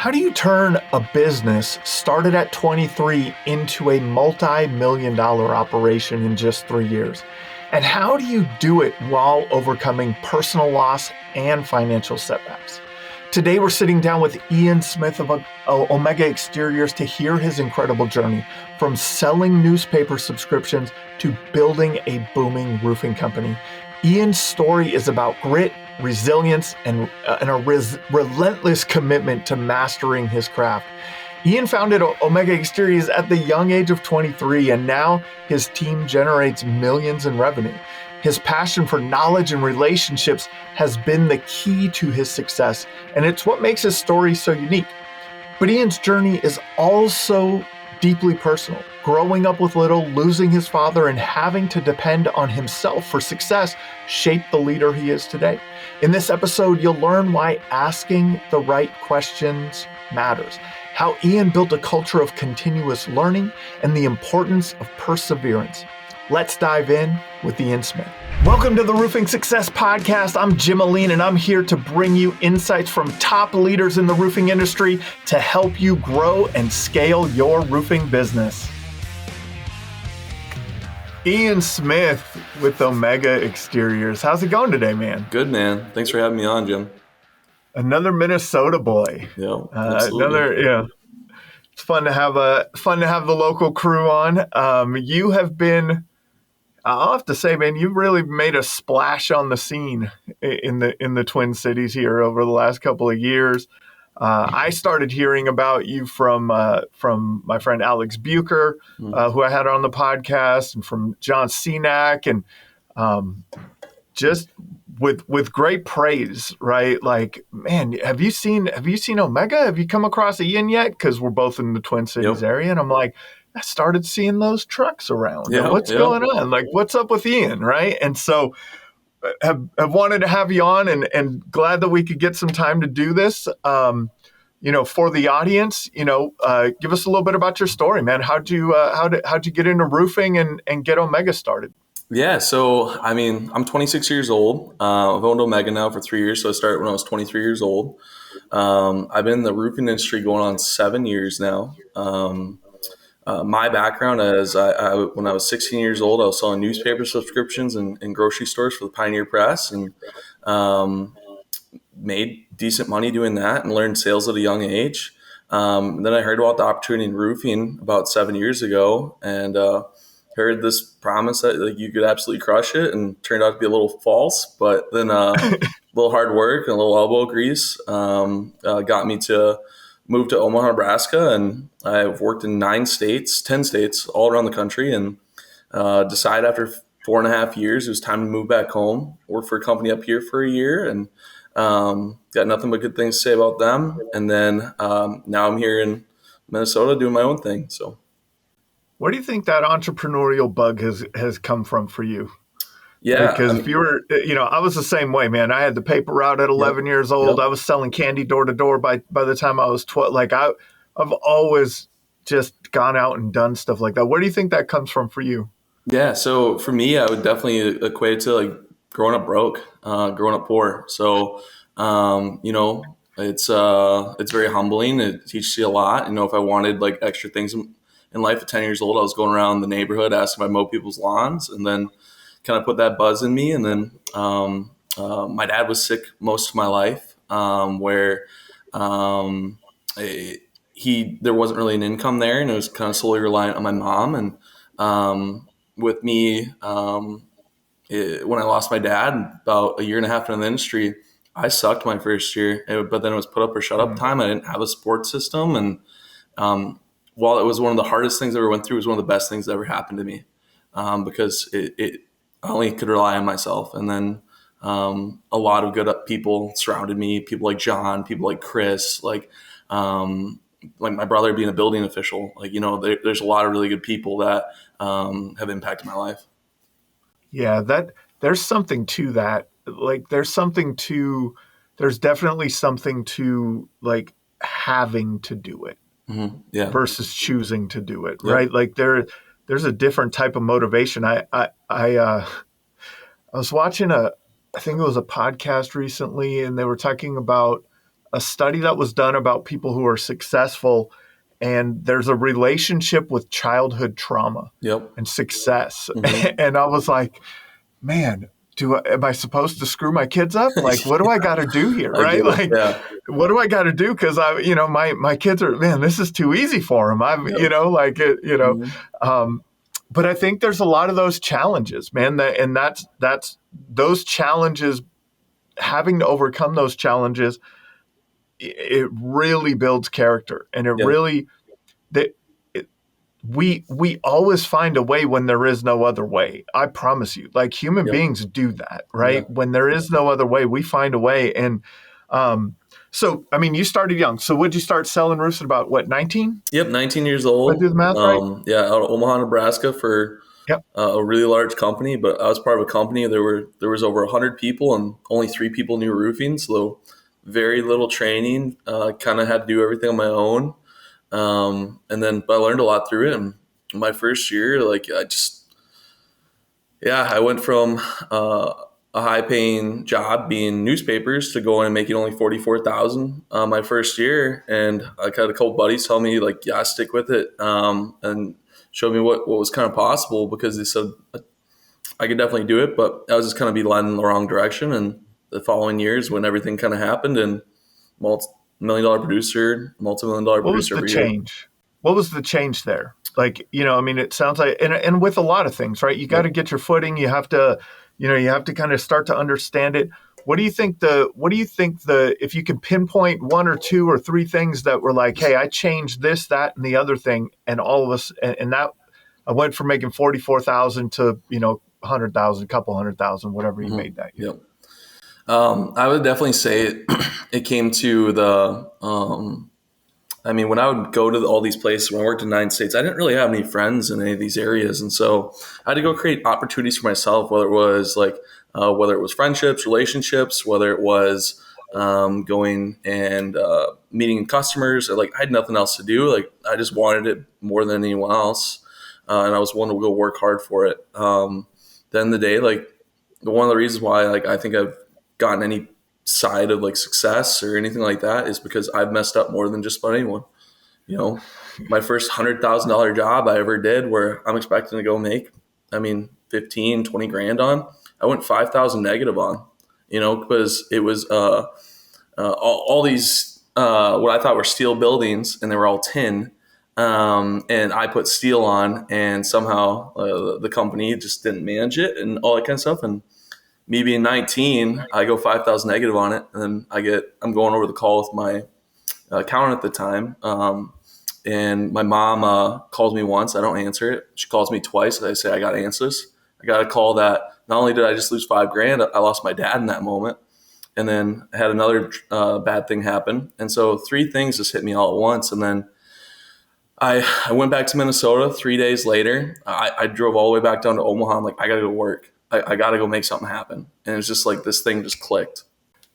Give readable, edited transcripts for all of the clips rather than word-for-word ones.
How do you turn a business started at 23 into a multi-million-dollar operation in just 3 years? And how do you do it while overcoming personal loss and financial setbacks? Today, we're sitting down with Ian Smith of Omega Exteriors to hear his incredible journey from selling newspaper subscriptions to building a booming roofing company. Ian's story is about grit, resilience, and a relentless commitment to mastering his craft. Ian founded Omega Exteriors at the young age of 23, and now his team generates millions in revenue. His passion for knowledge and relationships has been the key to his success, and it's what makes his story so unique. But Ian's journey is also deeply personal. Growing up with little, losing his father, and having to depend on himself for success shaped the leader he is today. In this episode, you'll learn why asking the right questions matters, how Ian built a culture of continuous learning, and the importance of perseverance. Let's dive in with Ian Smith. Welcome to the Roofing Success Podcast. I'm Jim Aline, and I'm here to bring you insights from top leaders in the roofing industry to help you grow and scale your roofing business. Ian Smith with Omega Exteriors. How's it going today, man? Good, man. Thanks for having me on, Jim. Another Minnesota boy. Yeah, absolutely. It's fun to have the local crew on. You have been, I'll have to say, man, you've really made a splash on the scene in the Twin Cities here over the last couple of years. I started hearing about you from my friend Alex Bucher, who I had on the podcast, and from John Cenac, and just with great praise, right? Like, man, have you seen Omega? Have you come across Ian yet? Because we're both in the Twin Cities area, and I'm like, I started seeing those trucks around. What's going on? Like, what's up with Ian, right? And so have wanted to have you on, and glad that we could get some time to do this. For the audience, give us a little bit about your story, man. How'd you get into roofing and get Omega started? Yeah, so I mean, I'm 26 years old. I've owned Omega now for 3 years, so I started when I was 23 years old. I've been in the roofing industry going on 7 years now. My background is when I was 16 years old, I was selling newspaper subscriptions in grocery stores for the Pioneer Press, and made decent money doing that and learned sales at a young age. Then I heard about the opportunity in roofing about 7 years ago, and heard this promise that you could absolutely crush it, and turned out to be a little false. But then a little hard work and a little elbow grease got me to move to Omaha, Nebraska, and I've worked in 10 states all around the country, and decided after 4.5 years it was time to move back home. Worked for a company up here for a year, and got nothing but good things to say about them. And then now I'm here in Minnesota doing my own thing. So, where do you think that entrepreneurial bug has come from for you? Yeah, because if you were, I was the same way, man. I had the paper route at 11 years old. I was selling candy door to door by the time I was 12. Like I've always just gone out and done stuff like that. Where do you think that comes from for you? Yeah, so for me, I would definitely equate it to like growing up broke, growing up poor. So, it's very humbling. It teaches you a lot. If I wanted like extra things in life at 10 years old, I was going around the neighborhood asking if I mow people's lawns, and then kind of put that buzz in me. And then my dad was sick most of my life, where there wasn't really an income there, and it was kind of solely reliant on my mom. And with me, when I lost my dad about 1.5 years into the industry, I sucked my first year, but then it was put up or shut up time. I didn't have a support system. And while it was one of the hardest things I ever went through, it was one of the best things that ever happened to me, because I only could rely on myself. And then a lot of good people surrounded me, people like John, people like Chris, like my brother being a building official. There's a lot of really good people that have impacted my life. Yeah, there's something to that. Like there's definitely something to like having to do it versus choosing to do it, right? Like there's a different type of motivation. I was watching I think it was a podcast recently, and they were talking about a study that was done about people who are successful, and there's a relationship with childhood trauma Yep. and success. Hmm. And I was like, man, am I supposed to screw my kids up? Like, what do I got to do here, I right? get it. Like, Yeah. what do I got to do? Because my kids are, man, this is too easy for them. Yep. Hmm. But I think there's a lot of those challenges, man. That's those challenges. Having to overcome those challenges, it really builds character, and it Yep. really that we always find a way when there is no other way. I promise you. Like human Yep. beings do that, Yeah. right? When there is no other way, we find a way. And um, so, I mean, you started young. So, would you start selling roofs at about what, 19? Yep. 19 years If I old. do the math right? Yeah, out of Omaha, Nebraska for Yep. a really large company, but I was part of a company. There was over 100 people, and only 3 people knew roofing, so very little training. Kind of had to do everything on my own, and then but I learned a lot through it. And my first year, like I went from a high paying job being newspapers to going and making only 44,000 my first year. And I had a couple buddies tell me like, yeah, stick with it, and showed me what was kind of possible, because they said I could definitely do it, but I was just kind of be led in the wrong direction. And the following years when everything kind of happened, and multi-million dollar producer, multi-million dollar What was producer the every year. change? What was the change there? Like, I mean, it sounds like, and with a lot of things, right? You got Yep. to get your footing. You have to, you have to kind of start to understand it. What do you think if you could pinpoint one or two or three things that were like, hey, I changed this, that, and the other thing, and all of us, and that I went from making 44,000 to, 100,000, couple 100,000, whatever you Hmm. made that year. Yep. I would definitely say it came to the I mean, when I would go to all these places, when I worked in 9 states, I didn't really have any friends in any of these areas, and so I had to go create opportunities for myself. Whether it was friendships, relationships, whether it was going and meeting customers. Like I had nothing else to do. Like I just wanted it more than anyone else, and I was willing to go work hard for it. Then the day, like one of the reasons why, like I think I've gotten any side of like success or anything like that is because I've messed up more than just about anyone. You know, my first $100,000 job I ever did, where I'm expecting to go make, I mean, 15, 20 grand on, I went 5,000 negative on, because it was all these what I thought were steel buildings, and they were all tin. And I put steel on, and somehow the company just didn't manage it and all that kind of stuff. And me being 19, I go 5,000 negative on it, and then I'm going over the call with my accountant at the time, and my mom calls me once. I don't answer it. She calls me twice. I say I got to answer this. I got a call that not only did I just lose 5 grand, I lost my dad in that moment, and then I had another bad thing happen. And so three things just hit me all at once, and then I went back to Minnesota 3 days later. I drove all the way back down to Omaha. I'm like, I got to go work. I got to go make something happen. And it was just like this thing just clicked.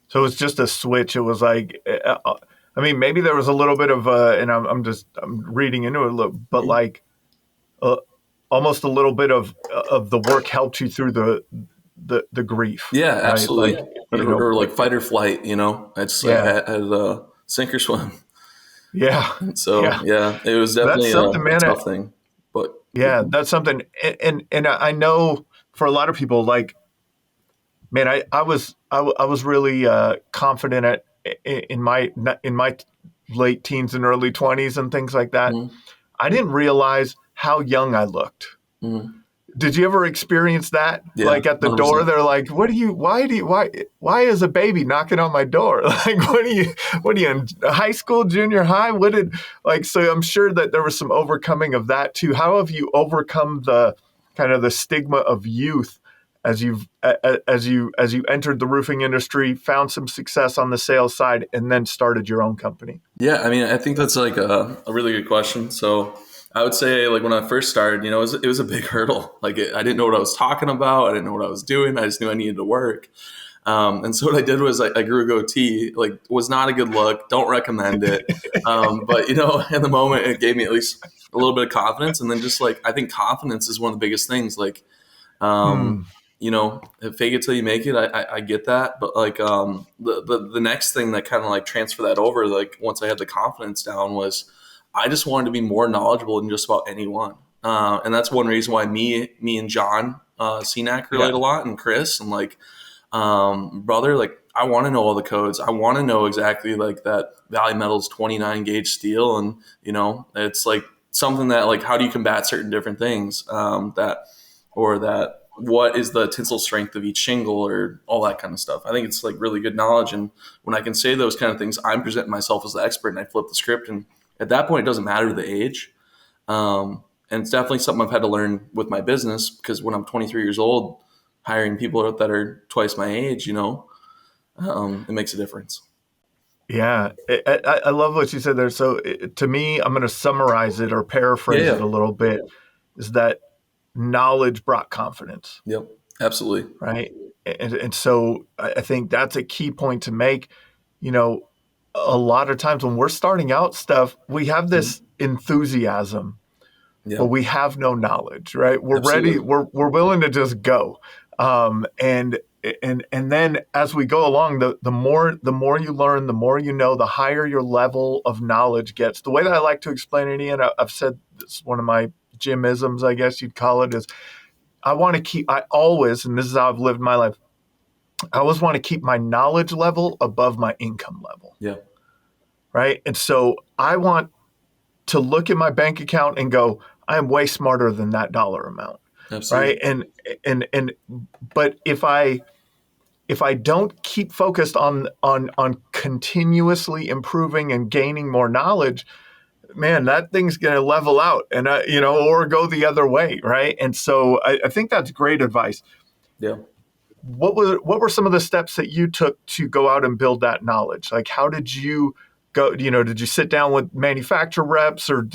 So it's just a switch. It was like, I mean, maybe there was a little bit of, and I'm reading into it a little, but like uh, almost a little bit of the work helped you through the grief, Yeah, right? Like, absolutely. Or like fight or flight, It's like yeah, I had sink or swim. yeah, And so, yeah. yeah, it was That's definitely something, a man. tough thing. But Yeah, that's something. And I know for a lot of people, like, man, I was really confident in my late teens and early 20s and things like that. mhm, I didn't realize how young I looked. mhm. Did you ever experience that? Yeah, Like at the door, 100%. they're like, why is a baby knocking on my door? Like, what are you in high school, junior high? So I'm sure that there was some overcoming of that too. How have you overcome the kind of the stigma of youth as you entered the roofing industry, found some success on the sales side, and then started your own company? Yeah, I mean, I think that's like a really good question. So I would say, like when I first started, it was a big hurdle. Like I didn't know what I was talking about. I didn't know what I was doing. I just knew I needed to work. And so what I did was I grew a goatee. Like, was not a good look. Don't recommend it. But in the moment, it gave me at least a little bit of confidence. And then just like I think confidence is one of the biggest things. Like, Hmm. fake it till you make it. I get that, but like the next thing that kind of like transfer that over, like once I had the confidence down, was I just wanted to be more knowledgeable than just about anyone, and that's one reason why me and John Cenac relate Yeah. a lot, and Chris, and like brother, like I want to know all the codes. I want to know exactly like that Valley Metals 29 gauge steel, and it's like something that like how do you combat certain different things that what is the tensile strength of each shingle or all that kind of stuff. I think it's like really good knowledge, and when I can say those kind of things, I'm presenting myself as the expert, and I flip the script, and at that point, it doesn't matter the age. And it's definitely something I've had to learn with my business, because when I'm 23 years old, hiring people that are twice my age, it makes a difference. Yeah, I love what you said there. So to me, I'm going to summarize it or Yeah, paraphrase it yeah, a little bit. Is that knowledge brought confidence, yep, absolutely. right? And so I think that's a key point to make. You know, a lot of times when we're starting out stuff, we have Mhm. this enthusiasm, but Yeah, we have no knowledge, right? We're ready. absolutely. We're willing to just go, and then as we go along, the more you learn, the more you know, the higher your level of knowledge gets. The way that I like to explain it, Ian, I've said this, one of my Jimisms, I guess you'd call it, is I always, and this is how I've lived my life, I always want to keep my knowledge level above my income level, Yeah, right? And so I want to look at my bank account and go, I am way smarter than that dollar amount, right? absolutely. And but if I don't keep focused on continuously improving and gaining more knowledge, man, that thing's going to level out and or go the other way, right? And so I think that's great advice. Yeah. What were some of the steps that you took to go out and build that knowledge? Like, how did you go? Did you sit down with manufacturer reps, or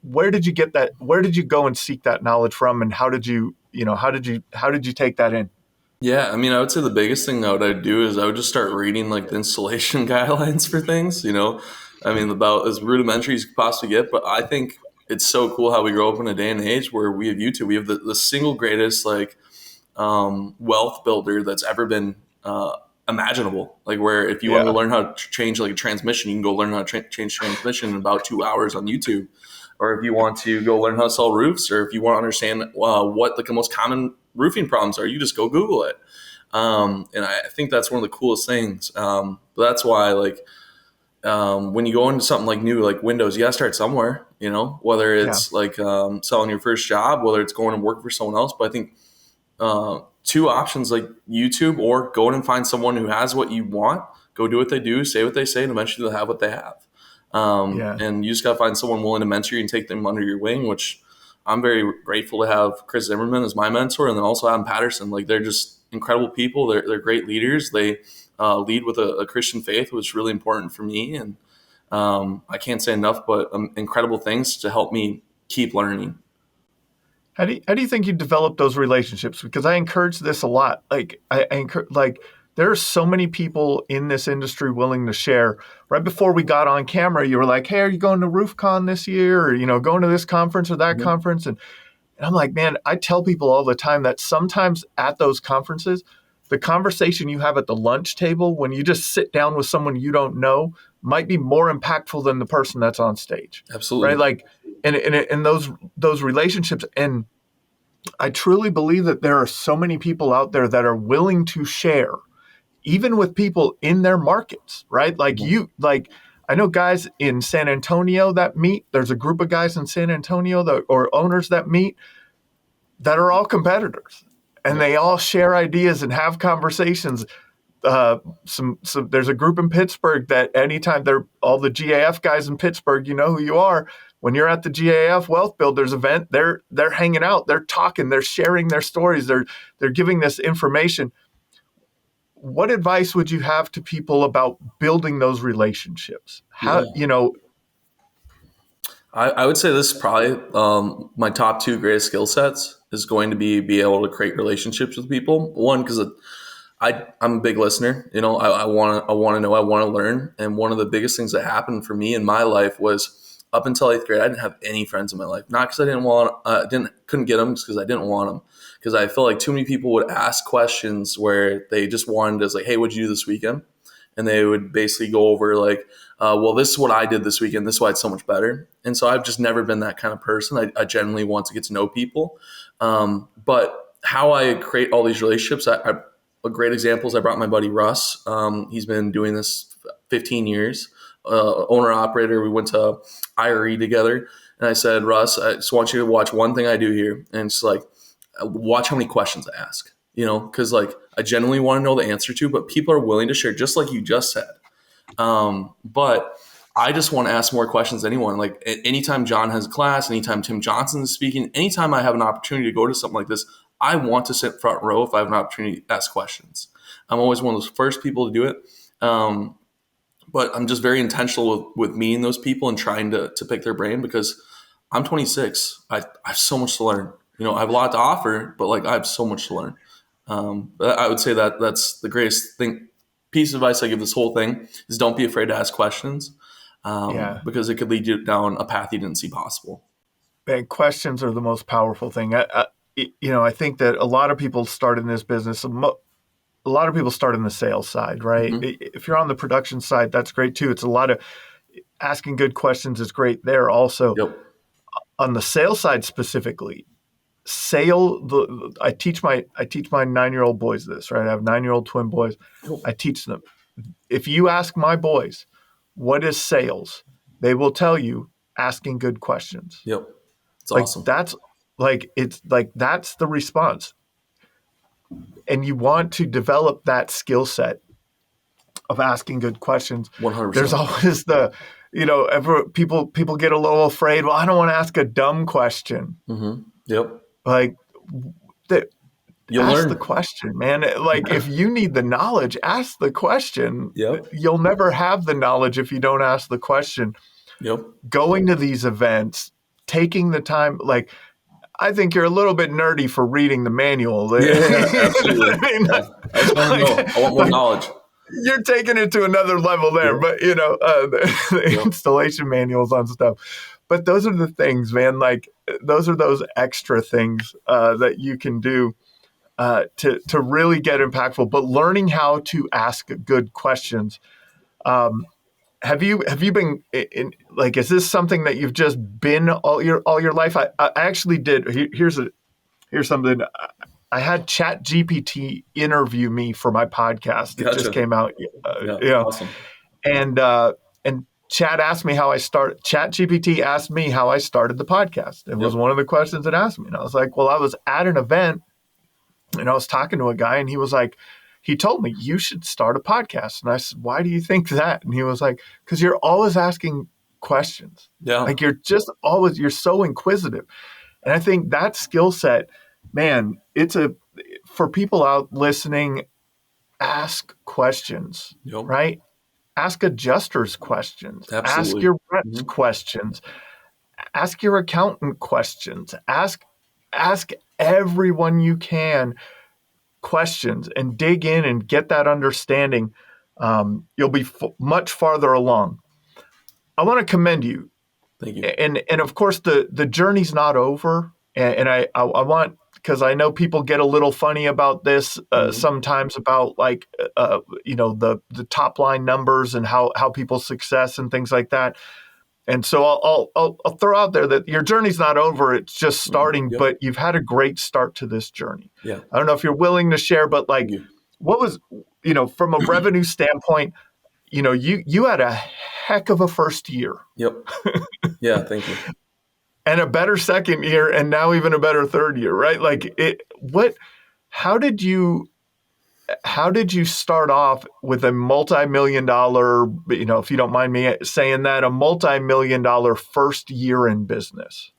where did you get that? Where did you go and seek that knowledge from, and how did you take that in? Yeah, I mean, I would say the biggest thing that I'd do is I would just start reading like the installation guidelines for things, I mean, about as rudimentary as you could possibly get. But I think it's so cool how we grow up in a day and age where we have YouTube. We have the single greatest like wealth builder that's ever been imaginable. Like where if you want to Yeah, learn how to change like a transmission, you can go learn how to change transmission in about 2 hours on YouTube. Or if you want to go learn how to sell roofs, or if you want to understand what like the most common roofing problems are, you just go Google it. And I think that's one of the coolest things. But that's why like when you go into something like new, like Windows, you got to start somewhere, whether yeah, it's like selling your first job, whether it's going and work for someone else. But I think two options like YouTube or go in and find someone who has what you want, go do what they do, say what they say, and eventually they'll have what they have. yeah. And you just got to find someone willing to mentor you and take them under your wing, which I'm very grateful to have Chris Zimmerman as my mentor, and then also Adam Patterson. Like they're just incredible people. They're great leaders. They lead with a Christian faith, which is really important for me. And I can't say enough but incredible things to help me keep learning. How do you think you develop those relationships? Because I encourage this a lot. Like I encourage, like there are so many people in this industry willing to share. Right before we got on camera, you were like, "Hey, are you going to RoofCon this year? Or going to this conference or that Mhm. conference?" And I'm like, man, I tell people all the time that sometimes at those conferences, the conversation you have at the lunch table when you just sit down with someone you don't know might be more impactful than the person that's on stage, right? Absolutely. Like, and those relationships. And I truly believe that there are so many people out there that are willing to share, even with people in their markets, right? Mhm. I know guys in San Antonio that meet. There's a group of guys in San Antonio or owners that meet that are all competitors, and Yep. they all share ideas and have conversations. There's a group in Pittsburgh that anytime they're all the GAF guys in Pittsburgh, you know who you are. When you're at the GAF Wealth Builders event, they're hanging out, they're talking, they're sharing their stories, they're giving this information. What advice would you have to people about building those relationships? Yeah. I would say this is probably my top two greatest skill sets is going to be able to create relationships with people. One, because I'm a big listener. I want to know, I want to learn. And one of the biggest things that happened for me in my life was up until 8th grade, I didn't have any friends in my life. Not because I couldn't get them, just because I didn't want them. Because I felt like too many people would ask questions where they just wanted to, like, hey, what'd you do this weekend? And they would basically go over like, well, this is what I did this weekend. This is why it's so much better. And so I've just never been that kind of person. I generally want to get to know people. But how I create all these relationships, a great example is I brought my buddy Russ. He's been doing this 15 years, owner operator. We went to IRE together. And I said, Russ, I just want you to watch one thing I do here. And it's like, watch how many questions I ask, because like I genuinely want to know the answer to, but people are willing to share, just like you just said. But I just want to ask more questions than anyone. Like anytime John has a class, anytime Tim Johnson is speaking, anytime I have an opportunity to go to something like this, I want to sit front row if I have an opportunity to ask questions. I'm always one of those first people to do it. But I'm just very intentional with meeting those people and trying to pick their brain, because I'm 26. I have so much to learn. I have a lot to offer, but like I have so much to learn. But I would say that that's the greatest piece of advice I give this whole thing is don't be afraid to ask questions, Yeah. because it could lead you down a path you didn't see possible. And questions are the most powerful thing. I think that a lot of people start in this business. A lot of people start in the sales side, right? Mm-hmm. If you're on the production side, that's great too. It's a lot of asking good questions is great there also. Yep. On the sales side specifically, I teach my 9-year-old boys this, right? I have 9-year-old twin boys. Yep. I teach them. If you ask my boys, what is sales? They will tell you asking good questions. Yep. It's Like awesome. that's the response. And you want to develop that skill set of asking good questions. 100%. There's always people get a little afraid. Well, I don't want to ask a dumb question. Mm-hmm. Yep. Like, You'll ask learn. the question, man. Like, if you need the knowledge, ask the question. Yep. You'll never have the knowledge if you don't ask the question. Yep. Going to these events, taking the time, like, I think you're a little bit nerdy for reading the manual. Yeah, absolutely. I just want to know. I want more knowledge. You're taking it to another level there, Yep. but the installation manuals on stuff. But those are the things, man. Like, those are those extra things that you can do to really get impactful. But learning how to ask good questions. Have you been in, like, is this something that you've just been all your life? I actually did. Here's something. I had ChatGPT interview me for my podcast. It Gotcha. just came out. Awesome. And ChatGPT asked me how I started the podcast. It was one of the questions it asked me. And I was like, well, I was at an event and I was talking to a guy and he was like, he told me you should start a podcast. And I said, why do you think that? And he was like, because you're always asking questions. Yeah. Like you're so inquisitive. And I think that skill set, man, for people out listening, ask questions, right? Ask adjusters questions. Absolutely. Ask your reps questions. Ask your accountant questions. Ask everyone you can questions and dig in and get that understanding. You'll be much farther along. I want to commend you. Thank you. And of course, the journey's not over. And I want, because I know people get a little funny about this sometimes about like, the top line numbers and how people's success and things like that. And so I'll throw out there that your journey's not over. It's just starting, but you've had a great start to this journey. Yeah. I don't know if you're willing to share, but like, what was, from a revenue standpoint, you had a heck of a first year. Yep. Yeah. Thank you. And a better second year, and now even a better third year, right? Like how did you start off with a multi-million-dollar, if you don't mind me saying that, a multi-million-dollar first year in business?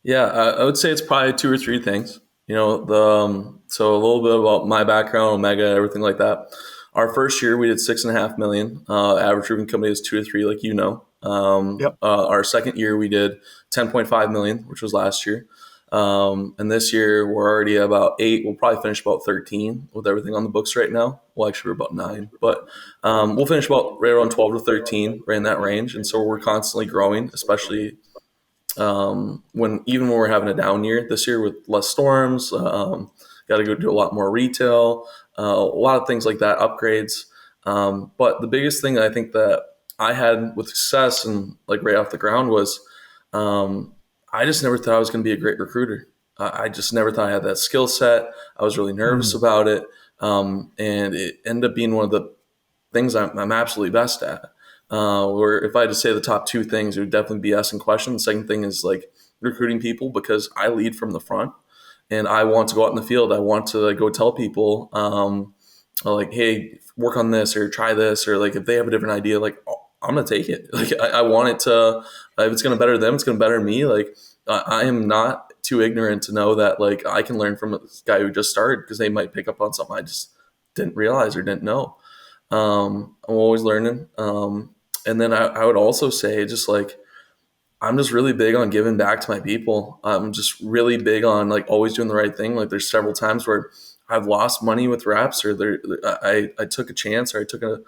Yeah, I would say it's probably 2 or 3 things. So a little bit about my background, Omega, everything like that. Our first year we did $6.5 million. Average roofing company is 2 or 3, like Yep. Our second year we did $10.5 million, which was last year. And this year we're already about 8. We'll probably finish about 13 with everything on the books right now. Well, actually we're about 9, but we'll finish about right around 12 to 13, right in that range. And so we're constantly growing, especially when we're having a down year this year with less storms. Got to go do a lot more retail, a lot of things like that, upgrades. But the biggest thing that I think that I had with success and like right off the ground was um, I just never thought I was going to be a great recruiter. I just never thought I had that skill set. I was really nervous Mm. about it, and it ended up being one of the things I'm absolutely best at. Or if I had to say the top two things, it would definitely be asking questions. The second thing is like recruiting people because I lead from the front and I want to go out in the field. I want to like, go tell people, like, hey, work on this or try this, or like if they have a different idea, like I'm gonna take it. Like I want it to. If it's gonna better them, it's gonna better me. Like I am not too ignorant to know that like I can learn from a guy who just started because they might pick up on something I just didn't realize or didn't know. I'm always learning. And then I would also say just like I'm just really big on giving back to my people. I'm just really big on like always doing the right thing. Like there's several times where I've lost money with reps, or I took a chance, or I took a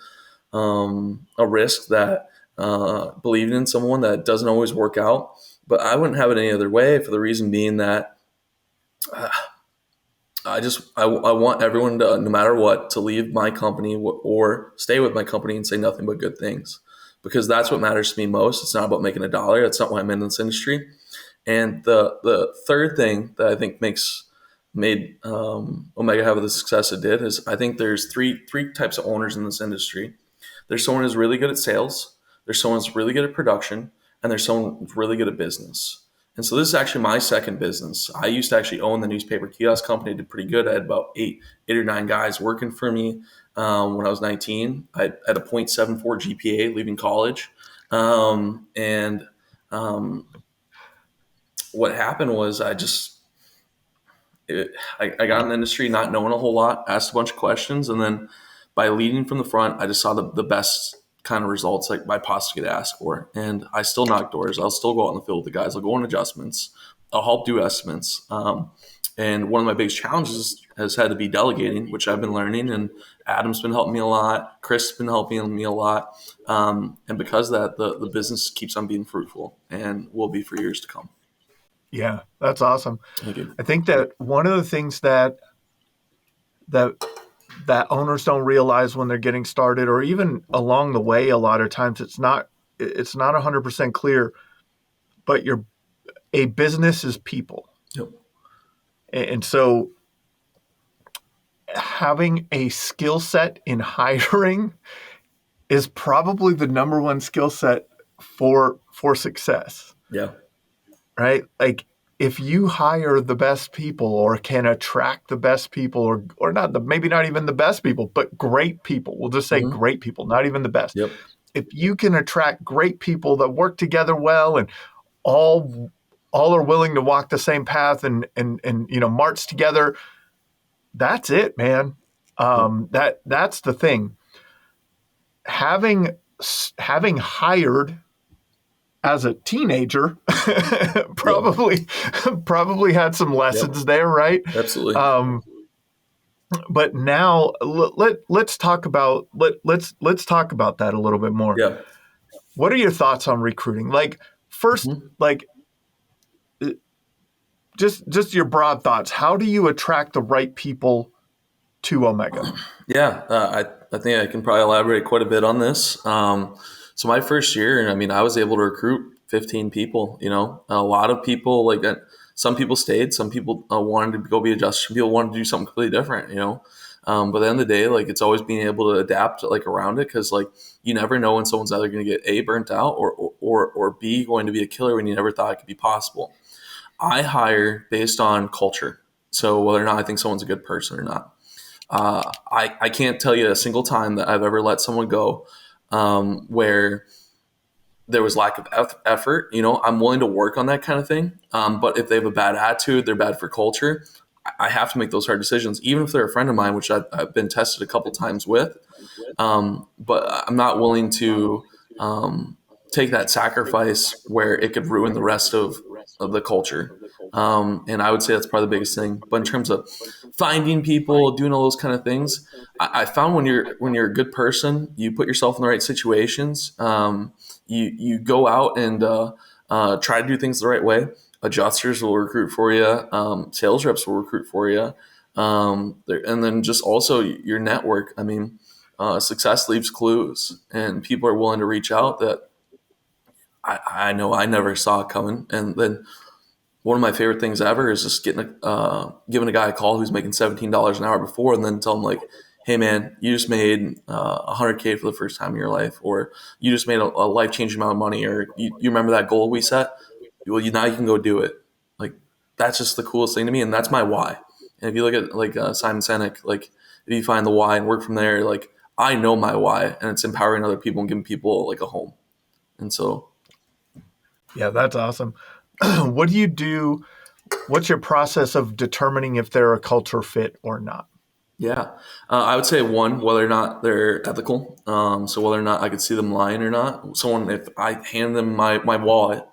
risk that believing in someone that doesn't always work out. But I wouldn't have it any other way, for the reason being that I want everyone to, no matter what, to leave my company or stay with my company and say nothing but good things, because that's what matters to me most. It's not about making a dollar. That's not why I'm in this industry. And the third thing that I think made Omega have the success it did is I think there's three types of owners in this industry. There's someone who's really good at sales. There's someone who's really good at production, and there's someone who's really good at business. And so this is actually my second business. I used to actually own the newspaper kiosk company. I did pretty good. I had about eight or nine guys working for me when I was 19. I had a 0.74 GPA leaving college. And what happened was I got in the industry not knowing a whole lot, asked a bunch of questions, and then by leading from the front, I just saw the best kind of results like I possibly could ask for. And I still knock doors. I'll still go out in the field with the guys. I'll go on adjustments. I'll help do estimates. And one of my biggest challenges has had to be delegating, which I've been learning. And Adam's been helping me a lot. Chris has been helping me a lot. And because of that, the business keeps on being fruitful and will be for years to come. Yeah, that's awesome. Thank you. I think that one of the things that that owners don't realize when they're getting started, or even along the way, a lot of times it's not 100% clear, but a business is people. Yep. And so having a skill set in hiring is probably the number one skill set for success, Yeah. right? Like if you hire the best people or can attract the best people, or not maybe not even the best people, but great people. We'll just say Mm-hmm. great people, not even the best. Yep. If you can attract great people that work together well and all are willing to walk the same path and march together, that's it, man. Yep. That's the thing. Having hired as a teenager, probably had some lessons Yep. there, right? Absolutely. But now let's talk about let's talk about that a little bit more. Yeah. What are your thoughts on recruiting? Like first, Mhm. like just your broad thoughts. How do you attract the right people to Omega? Yeah, I think I can probably elaborate quite a bit on this. So my first year, I mean, I was able to recruit 15 people. You know, a lot of people like that. Some people stayed. Some people wanted to go be adjusters. Some people wanted to do something completely different. You know, but at the end of the day, like it's always being able to adapt like around it, because like you never know when someone's either going to get A, burnt out, or B, going to be a killer when you never thought it could be possible. I hire based on culture. So whether or not I think someone's a good person or not. I can't tell you a single time that I've ever let someone go where there was lack of effort. You know, I'm willing to work on that kind of thing. But if they have a bad attitude, they're bad for culture, I have to make those hard decisions, even if they're a friend of mine, which I've been tested a couple times with. But I'm not willing to take that sacrifice where it could ruin the rest of of the culture. And I would say that's probably the biggest thing. But in terms of finding people, doing all those kind of things, I found when you're a good person, you put yourself in the right situations. You go out and try to do things the right way. Adjusters will recruit for you. Sales reps will recruit for you. And then just also your network. I mean, success leaves clues, and people are willing to reach out that I know I never saw coming. And then one of my favorite things ever is just giving a guy a call who's making $17 an hour before, and then tell him like, "Hey man, you just made 100K for the first time in your life, or you just made a life changing amount of money, or you remember that goal we set? Well, now you can go do it." Like that's just the coolest thing to me, and that's my why. And if you look at like Simon Sinek, like if you find the why and work from there, like I know my why, and it's empowering other people and giving people like a home. And so Yeah, that's awesome. What do you do? What's your process of determining if they're a culture fit or not? yeah, I would say one, whether or not they're ethical. So whether or not I could see them lying or not. Someone, if I hand them my wallet,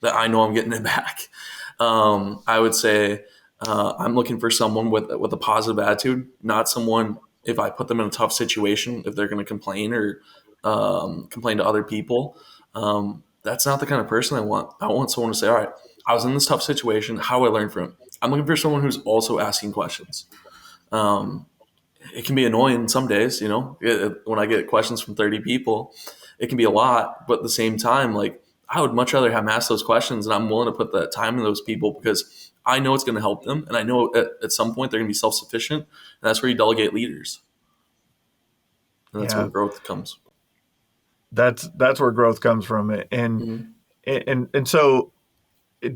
that I know I'm getting it back. I would say I'm looking for someone with a positive attitude, not someone if I put them in a tough situation, if they're going to complain or complain to other people. That's not the kind of person I want. I want someone to say, "All right, I was in this tough situation. How do I learn from it?" I'm looking for someone who's also asking questions. Um, it can be annoying some days, when I get questions from 30 people, it can be a lot, but at the same time, like I would much rather have them ask those questions, and I'm willing to put that time in those people because I know it's going to help them. And I know at some point they're going to be self-sufficient, and that's where you delegate leaders. And that's where Yeah, growth comes. that's where growth comes from. Mhm. And so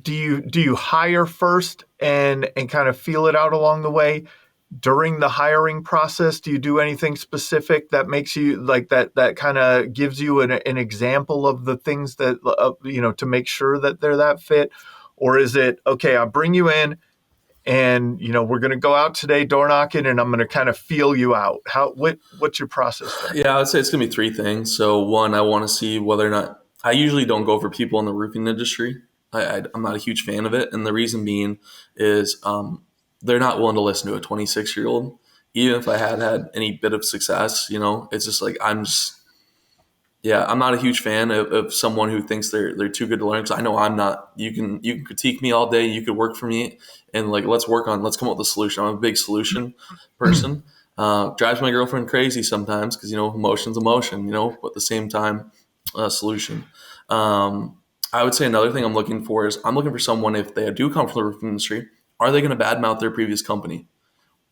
do you hire first and kind of feel it out along the way? During the hiring process, do you do anything specific that makes you like that kind of gives you an example of the things that to make sure that they're that fit? Or is it okay, I'll bring you in and we're going to go out today door knocking and I'm going to kind of feel you out? What's your process there? Yeah, I would say it's gonna be three things. So one, I want to see whether or not I usually don't go for people in the roofing industry. I'm not a huge fan of it, and the reason being is they're not willing to listen to a 26-year-old. Even if I had any bit of success, it's just like yeah, I'm not a huge fan of someone who thinks they're too good to learn because I know I'm not. You can critique me all day, you could work for me, and like let's come up with a solution. I'm a big solution person. Drives my girlfriend crazy sometimes because emotion's emotion, but at the same time, solution. Um, I would say another thing I'm looking for is I'm looking for someone if they do come from the roofing industry, are they going to badmouth their previous company?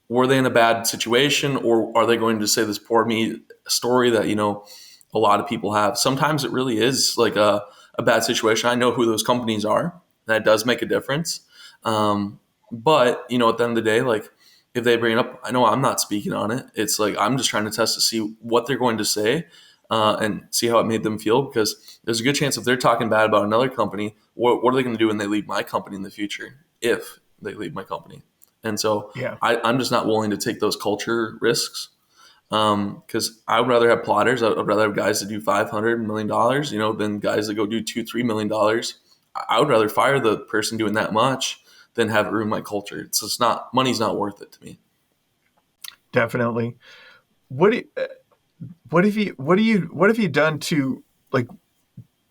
Were they in a bad situation, or are they going to say this poor me story that a lot of people have? Sometimes it really is like a bad situation. I know who those companies are. That does make a difference. But at the end of the day, like if they bring it up, I know I'm not speaking on it. It's like I'm just trying to test to see what they're going to say and see how it made them feel, because there's a good chance if they're talking bad about another company, what are they going to do when they leave my company in the future if they leave my company? And so Yeah, I'm just not willing to take those culture risks because I would rather have plotters. I'd rather have guys that do $500 million, than guys that go do $2-3 million. I would rather fire the person doing that much than have it ruin my culture. It's just not money's not worth it to me. definitely. What do you, what have you done to like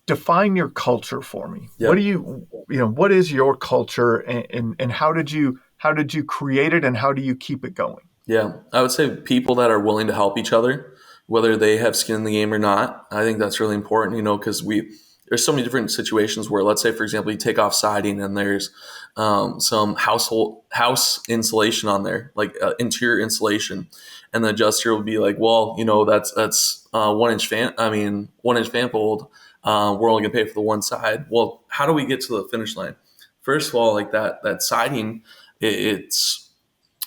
define your culture for me? What do Yep. what is your culture, and how did you create it, and how do you keep it going? Yeah, I would say people that are willing to help each other, whether they have skin in the game or not. I think that's really important, because there's so many different situations where, let's say, for example, you take off siding and there's some house insulation on there, like interior insulation, and the adjuster will be like, well, that's 1 inch fan. I mean, 1 inch fan fold. We're only gonna pay for the one side. Well, how do we get to the finish line? First of all, like that siding, it's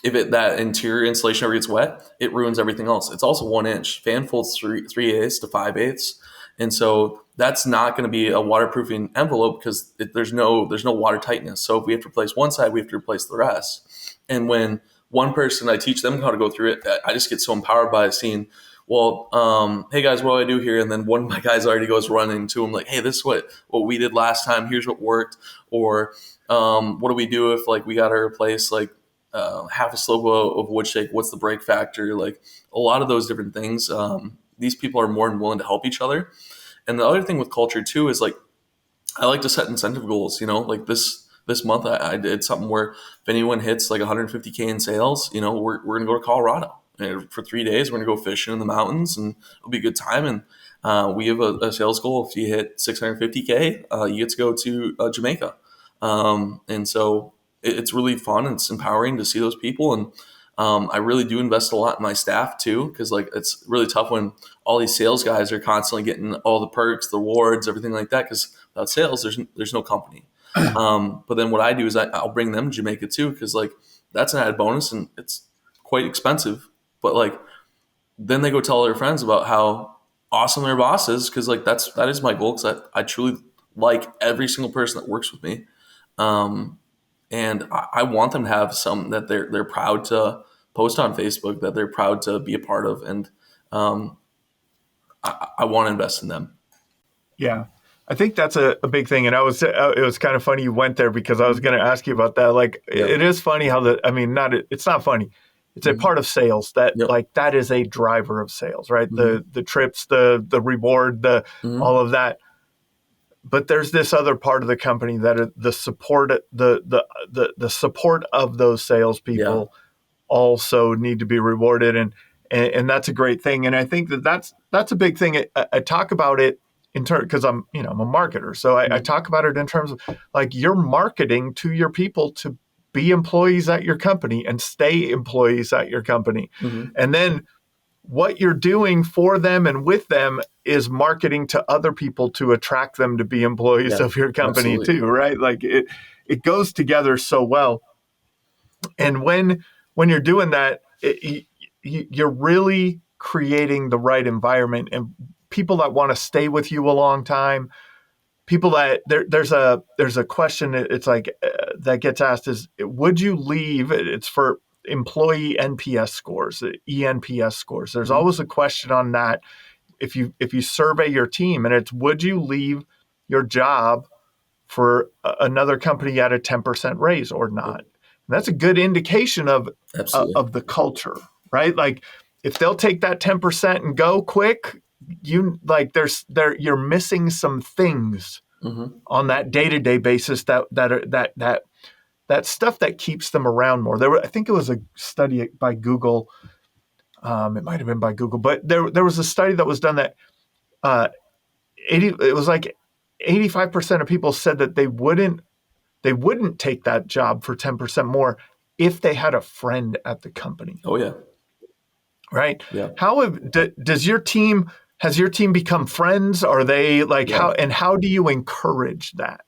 if that interior insulation ever gets wet, it ruins everything else. It's also 1 inch. Fan folds three eighths to 5/8, and so that's not going to be a waterproofing envelope because there's no water tightness. So if we have to replace one side, we have to replace the rest. And when one person, I teach them how to go through it, I just get so empowered by seeing well, hey guys, what do I do here? And then one of my guys already goes running to him like, hey, this is what we did last time. Here's what worked. Or what do we do if like we got to replace like half a slope of wood shake? What's the break factor? Like a lot of those different things. These people are more than willing to help each other. And the other thing with culture too is like I like to set incentive goals. Like this month I did something where if anyone hits like 150K in sales, we're gonna go to Colorado. And for 3 days. We're gonna go fishing in the mountains, and it'll be a good time. And we have a sales goal. If you hit 650K, you get to go to Jamaica. And so it's really fun and it's empowering to see those people. And I really do invest a lot in my staff too, because like it's really tough when all these sales guys are constantly getting all the perks, the rewards, everything like that. Because without sales, there's no company. But then what I do is I'll bring them to Jamaica too, because like that's an added bonus and it's quite expensive. But like then they go tell their friends about how awesome their boss is, because like that is my goal, because I truly like every single person that works with me. Um, and I want them to have some that they're proud to post on Facebook, that they're proud to be a part of, and um, I want to invest in them. Yeah. I think that's a big thing. And it was kind of funny you went there because I was Mhm. going to ask you about that. Like, Yep. it is funny how it's not funny. It's a Mhm. part of sales that Yep. like that is a driver of sales, right? Mhm. The trips, the reward, Mhm. all of that. But there's this other part of the company that are the support, the support of those Yeah. salespeople also need to be rewarded, and that's a great thing. And I think that's a big thing. I talk about it in terms because I'm a marketer, so I Mhm. talk about it in terms of like you're marketing to your people to be employees at your company and stay employees at your company, Mhm. and then what you're doing for them and with them is marketing to other people to attract them to be employees Yeah. of your company Absolutely. too, right? Like it goes together so well. And when you're doing that, you're really creating the right environment and people that want to stay with you a long time. People that there's a question. It's like that gets asked is would you leave? It's for employee NPS scores, ENPS scores. There's Mhm. always a question on that. If you survey your team, and it's would you leave your job for another company at a 10% raise or Yep. not. And that's a good indication Absolutely. of the culture, right? Like if they'll take that 10% and go quick, you're missing some things Mhm. on that day-to-day basis that stuff that keeps them around more. I think it was a study by Google. It might have been by Google, but there was a study that was done that uh, 80 it was like 85% of people said that they wouldn't take that job for 10% more if they had a friend at the company, Oh yeah. right? Yeah. Does your team has your team become friends? Are they like Yeah. how do you encourage that?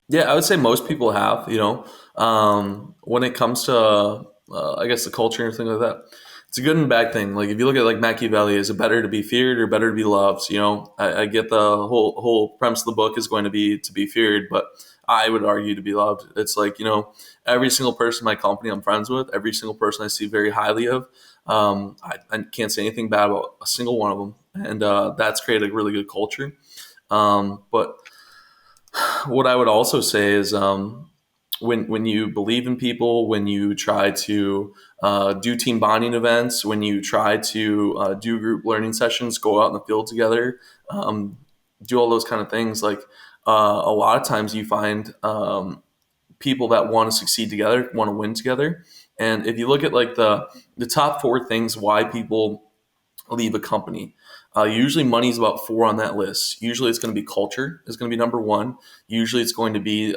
Yeah, I would say most people have, when it comes to, I guess, the culture and things like that. It's a good and bad thing. Like if you look at like Machiavelli, is it better to be feared or better to be loved? I get the whole premise of the book is going to be feared, but I would argue to be loved. It's like every single person in my company I'm friends with, every single person I see very highly of. I can't say anything bad about a single one of them, and that's created a really good culture. But what I would also say is when you believe in people, when you try to do team bonding events, when you try to do group learning sessions, go out in the field together, do all those kind of things. Like a lot of times you find people that want to succeed together, want to win together. And if you look at like the top four things why people leave a company. Usually money's about four on that list. Usually it's going to be culture is going to be number one. Usually it's going to be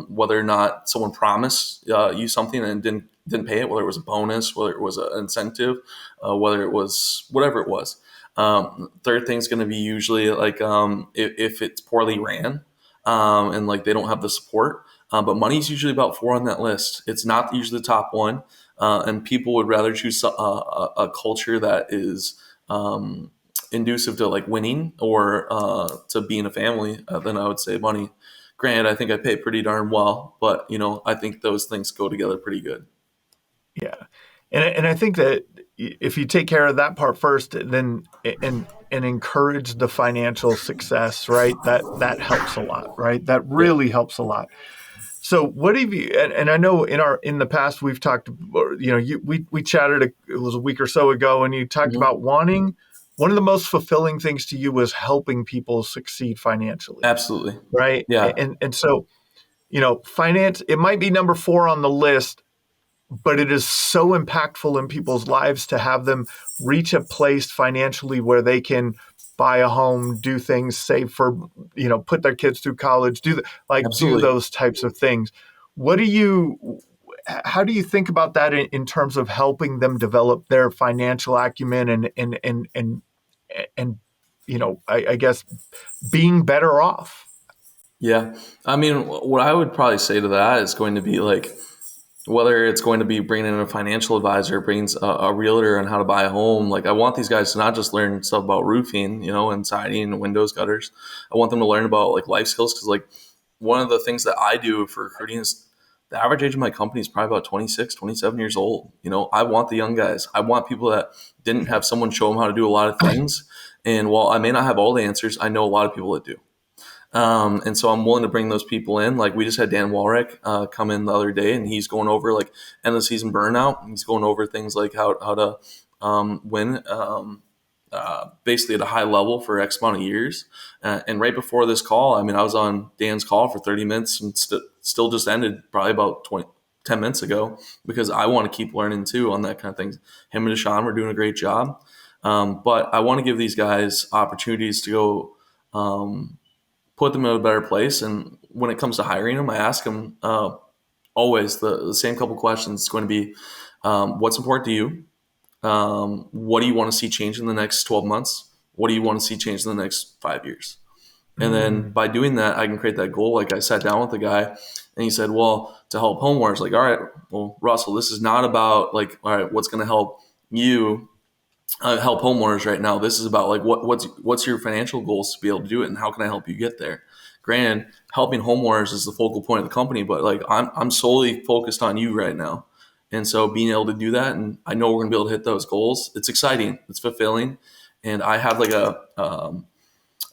whether or not someone promised you something and didn't pay it, whether it was a bonus, whether it was an incentive, whether it was whatever it was. Third thing's going to be usually like if it's poorly ran and like they don't have the support. But money's usually about four on that list. It's not usually the top one. And people would rather choose a culture that is inducive to like winning or to being a family, then I would say money. Granted, I think I pay pretty darn well, but I think those things go together pretty good. Yeah. And I think that if you take care of that part first, then and encourage the financial success, right? That helps a lot, right? That Yeah. really helps a lot. So what have you? And I know in the past we've talked. We chatted. It was a week or so ago, and you talked Mhm. about wanting. One of the most fulfilling things to you was helping people succeed financially, Absolutely. right? Yeah. And so finance. It might be number 4 on the list, but it is so impactful in people's lives to have them reach a place financially where they can buy a home, do things, save for, put their kids through college, do Absolutely. those types of things. How do you think about that in terms of helping them develop their financial acumen and I guess being better off? Yeah. I mean, what I would probably say to that is going to be like, whether it's going to be bringing in a financial advisor, brings a realtor on how to buy a home. Like I want these guys to not just learn stuff about roofing, and siding and windows, gutters. I want them to learn about like life skills. Cause like one of the things that I do for recruiting is the average age of my company is probably about 26, 27 years old. I want the young guys. I want people that didn't have someone show them how to do a lot of things. And while I may not have all the answers, I know a lot of people that do. And so I'm willing to bring those people in. Like we just had Dan Walrick come in the other day, and he's going over like end of the season burnout. He's going over things like how to win basically at a high level for X amount of years. And right before this call, I mean, I was on Dan's call for 30 minutes and still just ended probably about 10 minutes ago because I want to keep learning too on that kind of thing. Him and Deshaun were doing a great job. But I want to give these guys opportunities to go put them in a better place. And when it comes to hiring them, I ask them always the same couple questions. It's going to be what's important to you? What do you want to see change in the next 12 months? What do you want to see change in the next 5 years? And then Mm. by doing that, I can create that goal. Like I sat down with the guy and he said, well, to help homeowners, like, all right, well, Russell, this is not about like, all right, what's going to help you help homeowners right now. This is about like what's your financial goals to be able to do it, and how can I help you get there? Granted, helping homeowners is the focal point of the company, but like I'm solely focused on you right now, and so being able to do that, and I know we're gonna be able to hit those goals. It's exciting, it's fulfilling, and I have like an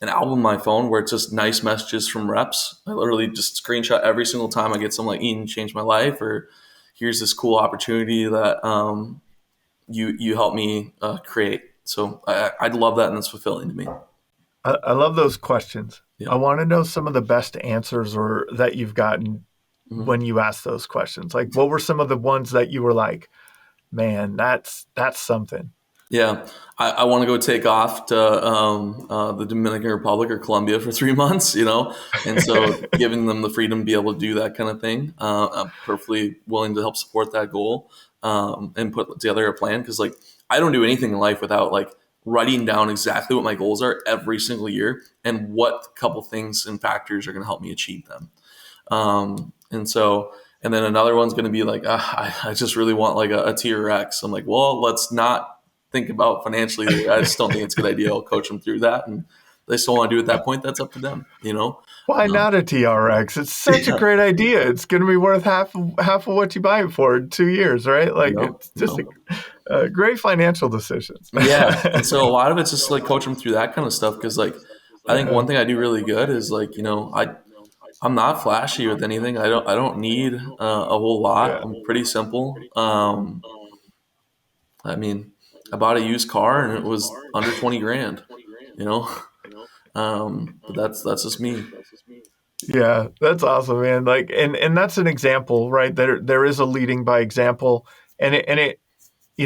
album on my phone where it's just nice messages from reps. I literally just screenshot every single time I get something like Ian changed my life, or here's this cool opportunity that you help me create. So I'd love that, and it's fulfilling to me. I love those questions. Yeah. I want to know some of the best answers or that you've gotten hmm when you ask those questions. Like, what were some of the ones that you were like, man, that's something. Yeah. I want to go take off to the Dominican Republic or Colombia for 3 months, and so giving them the freedom to be able to do that kind of thing. I'm perfectly willing to help support that goal and put together a plan because, like, I don't do anything in life without like writing down exactly what my goals are every single year and what couple things and factors are going to help me achieve them. And then another one's going to be like, I just really want like a TRX. I'm like, well, let's not think about financially there. I just don't think it's a good idea. I'll coach them through that. And if they still want to do it at that point, that's up to them. Why Um, not a TRX? It's such a yeah, great idea. It's going to be worth half of what you buy it for in 2 years, right? Like it's just no. a great financial decisions. Yeah. And so a lot of it's just like coach them through that kind of stuff. Cause like, I think Yeah, one thing I do really good is like, I'm not flashy with anything. I don't need a whole lot. yeah. I'm pretty simple. I mean, I bought a used car and it was under 20 grand, you know? But that's just me. Yeah, that's awesome, man. Like, and that's an example, right? There is a leading by example, and it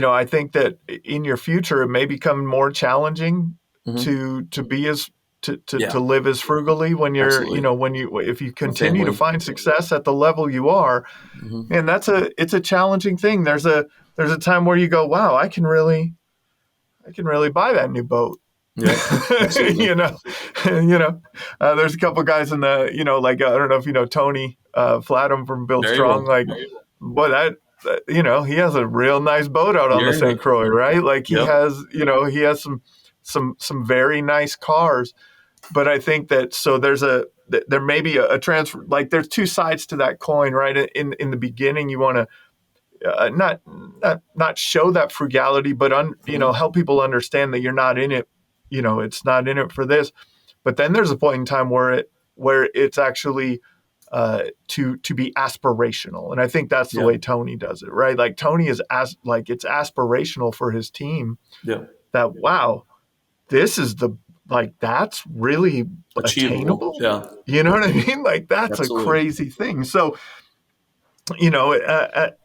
I think that in your future it may become more challenging hmm to be as to Yeah, live as frugally when you're absolutely. when you if you With continue to family. find success at the level you are, hmm man, it's a challenging thing. There's a time where you go, wow, I can really buy that new boat. Yep, absolutely. you know, there's a couple guys in the, like I don't know if you know Tony Flatham from Build Very Strong. well. Like, boy, he has a real nice boat out on the Very St. good. Croix, right? Like Yep. he has some very nice cars. But I think that there may be a transfer. Like there's two sides to that coin, right? In the beginning, you want to not show that frugality, but Mhm. help people understand that you're not in it. It's not in it for this. But then there's a point in time where it's actually to be aspirational, and I think that's the Yeah. way Tony does it, right? Like Tony is it's aspirational for his team Yeah. that wow, this is the that's really Achievable. attainable. Yeah. You know what I mean? Like that's a Absolutely. crazy thing. So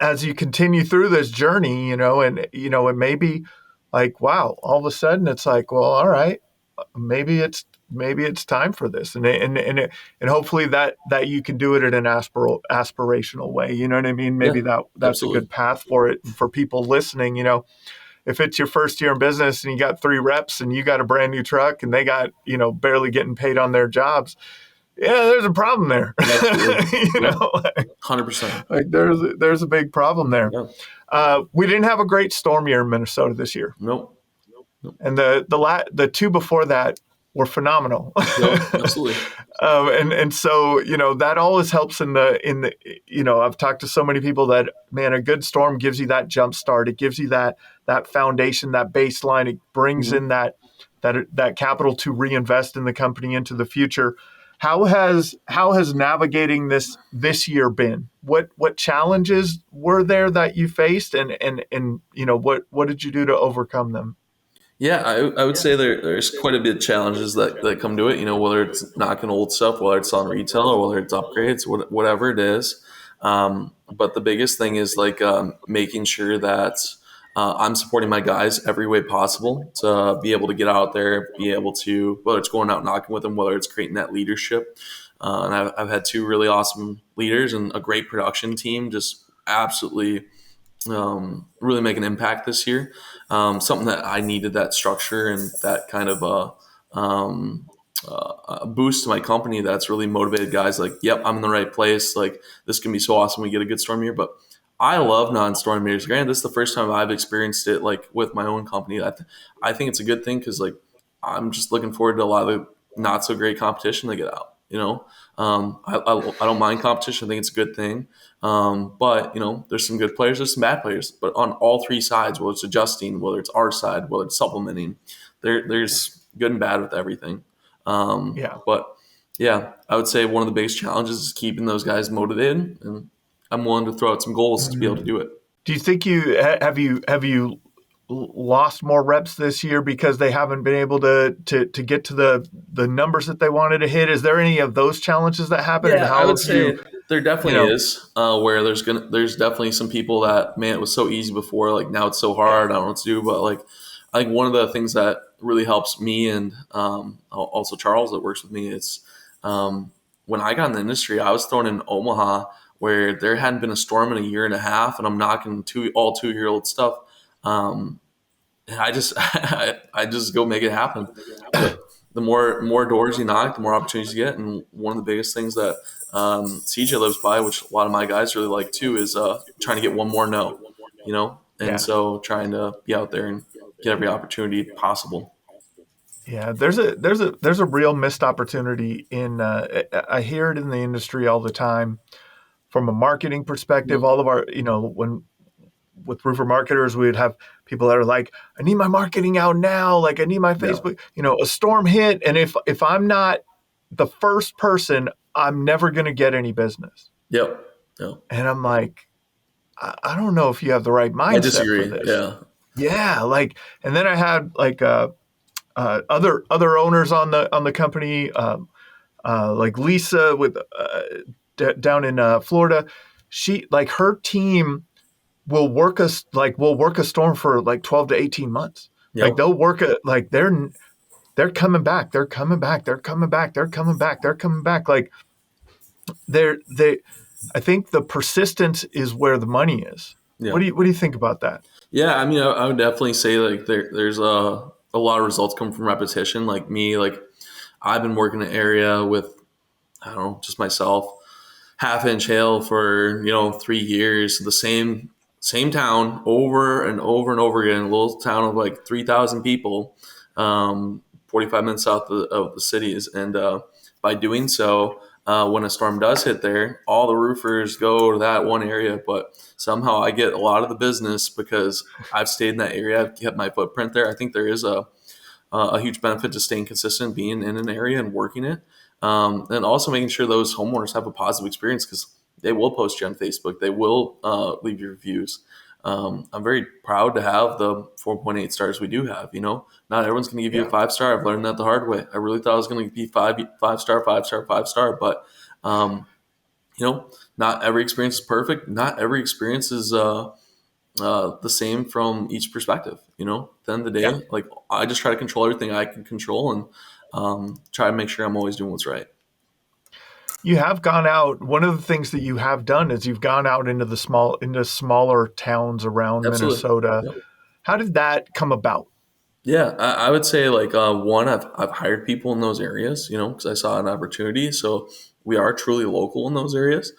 as you continue through this journey, and it may be like, wow, all of a sudden it's like, well, all right, maybe it's time for this, and hopefully that you can do it in an aspirational way. You know what I mean? Yeah. Maybe that's a Absolutely. good path for it. And for people listening, if it's your first year in business and you got 3 reps and you got a brand new truck and they got barely getting paid on their jobs, yeah, there's a problem there. Absolutely. you Yeah. know, like, 100%. like there's a big problem there. Yeah. We didn't have a great storm year in Minnesota this year, Nope. Nope. and the two before that were phenomenal. Yep. Absolutely. And so that always helps in the I've talked to so many people that, man, a good storm gives you that jump start. It gives you that foundation, that baseline. It brings Mhm. in that capital to reinvest in the company into the future. How has navigating this year been? What challenges were there that you faced, and what did you do to overcome them? Yeah, I would say there's quite a bit of challenges that come to it, whether it's knocking old stuff, whether it's on retail or whether it's upgrades, whatever it is. But the biggest thing is like making sure that I'm supporting my guys every way possible to be able to get out there, be able to, whether it's going out knocking with them, whether it's creating that leadership. And I've had 2 really awesome leaders and a great production team, just absolutely really make an impact this year. Something that I needed, that structure and that kind of a boost to my company that's really motivated guys like, yep, I'm in the right place. Like, this can be so awesome. We get a good storm year. But I love non-storm years. Granted, this is the first time I've experienced it like with my own company. I think it's a good thing because like I'm just looking forward to a lot of the not so great competition to get out. I don't mind competition. I think it's a good thing. But there's some good players, there's some bad players. But on all 3 sides, whether it's adjusting, whether it's our side, whether it's supplementing, there's good and bad with everything. Yeah. But yeah, I would say one of the biggest challenges is keeping those guys motivated, and I'm willing to throw out some goals to be able to Mhm. do it. Do you think have you lost more reps this year because they haven't been able to get to the numbers that they wanted to hit? Is there any of those challenges that happen, and Yeah, I how would have you say there you definitely know is where there's definitely some people that, man, it was so easy before, like now it's so yeah, hard. I don't know what to do. But like I think one of the things that really helps me and also Charles that works with me, it's when I got in the industry, I was thrown in Omaha where there hadn't been a storm in a year and a half, and I'm knocking all 2 year old stuff. Um, and I just I just go make it happen. But the more doors you knock, the more opportunities you get. And one of the biggest things that CJ lives by, which a lot of my guys really like too, is trying to get one more no. And yeah, so trying to be out there and get every opportunity possible. yeah. There's a real missed opportunity in. I hear it in the industry all the time from a marketing perspective. Mhm. All of our when with roofer marketers, we'd have people that are like, I need my marketing out now. Like, I need my Yeah. Facebook. A storm hit, and if I'm not the first person, I'm never going to get any business. Yep. Yep. And I'm like, I don't know if you have the right I mindset for disagree. this. Yeah. Yeah, like, and then I had like other owners on the company, like Lisa with down in Florida. She like her team will work a storm for like 12 to 18 months. Like Yep. they'll work it like they're coming back. They're coming back. They're coming back. They're coming back. They're coming back. Like they I think the persistence is where the money is. What Yeah. do you think about that? Yeah. I mean, I would definitely say like there's a lot of results come from repetition. Like me, like I've been working in an area with, I don't know, just myself, half-inch hail for 3 years, the same town over and over and over again, a little town of like 3,000 people, 45 minutes south of the cities. And by doing so, when a storm does hit there, all the roofers go to that one area. But somehow I get a lot of the business because I've stayed in that area. I've kept my footprint there. I think there is a huge benefit to staying consistent, being in an area and working it, and also making sure those homeowners have a positive experience because they will post you on Facebook, they will leave you reviews. I'm very proud to have the 4.8 stars we do have. Not everyone's going to give you a Yeah. 5 star. I've learned that the hard way. I really thought I was going to be five star, 5 star, 5 star, but um, not every experience is perfect. Not every experience is the same from each perspective. At the end of the Yeah. day, like I just try to control everything I can control and try to make sure I'm always doing what's right. You have gone out. One of the things that you have done is you've gone out into smaller towns around Absolutely. Minnesota. Yep. How did that come about? Yeah, I would say like one, I've hired people in those areas, because I saw an opportunity. So we are truly local in those areas.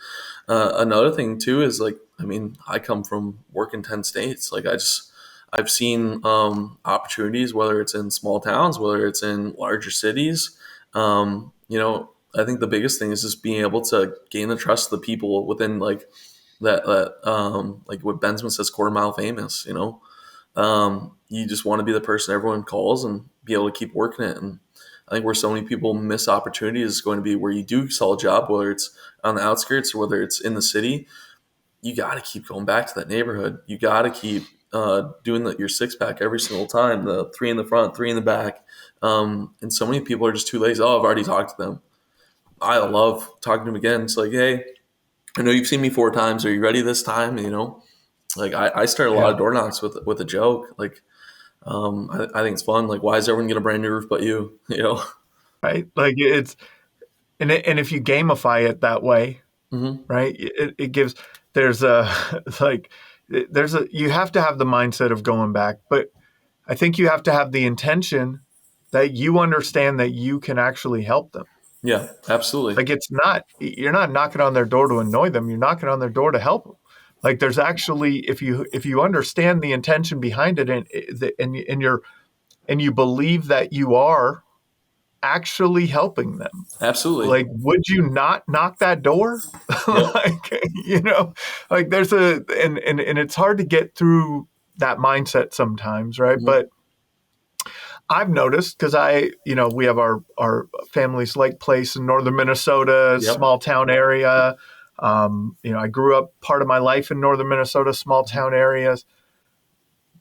Another thing too is like, I mean, I come from work in 10 states. Like I've seen opportunities, whether it's in small towns, whether it's in larger cities. I think the biggest thing is just being able to gain the trust of the people within like like what Bensman says, quarter mile famous. You just want to be the person everyone calls and be able to keep working it. And I think where so many people miss opportunities is going to be where you do sell a job, whether it's on the outskirts or whether it's in the city. You got to keep going back to that neighborhood. You got to keep doing your 6 pack every single time, the 3 in the front, 3 in the back. And so many people are just too lazy. Oh, I've already talked to them. I love talking to them again. It's like, hey, I know you've seen me 4 times. Are you ready this time? Like I start a lot Yeah. of door knocks with a joke. Like I think it's fun. Like, why is everyone get a brand new roof but you? Right. Like it's and if you gamify it that way, Hmm. right? It gives there's a like there's a you have to have the mindset of going back, but I think you have to have the intention that you understand that you can actually help them. Yeah, absolutely. Like it's not you're not knocking on their door to annoy them. You're knocking on their door to help them. Like there's actually if you understand the intention behind it and you believe that you are actually helping them, Absolutely. like would you not knock that door? Yep. Like like there's and it's hard to get through that mindset sometimes, right? Hmm. But I've noticed because we have our family's lake place in northern Minnesota, Yep. small town area. I grew up part of my life in northern Minnesota, small town areas.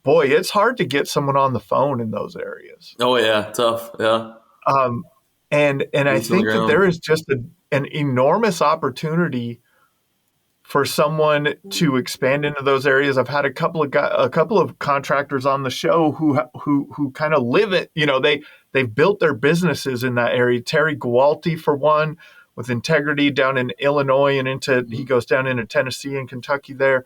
Boy, it's hard to get someone on the phone in those areas. Oh yeah, tough. Yeah, Um, and I boots on the think that there ground. is just an enormous opportunity for someone to expand into those areas. I've had a couple of contractors on the show who kind of live it. They've built their businesses in that area. Terry Gualti, for one, with Integrity down in Illinois and he Hmm. goes down into Tennessee and Kentucky there.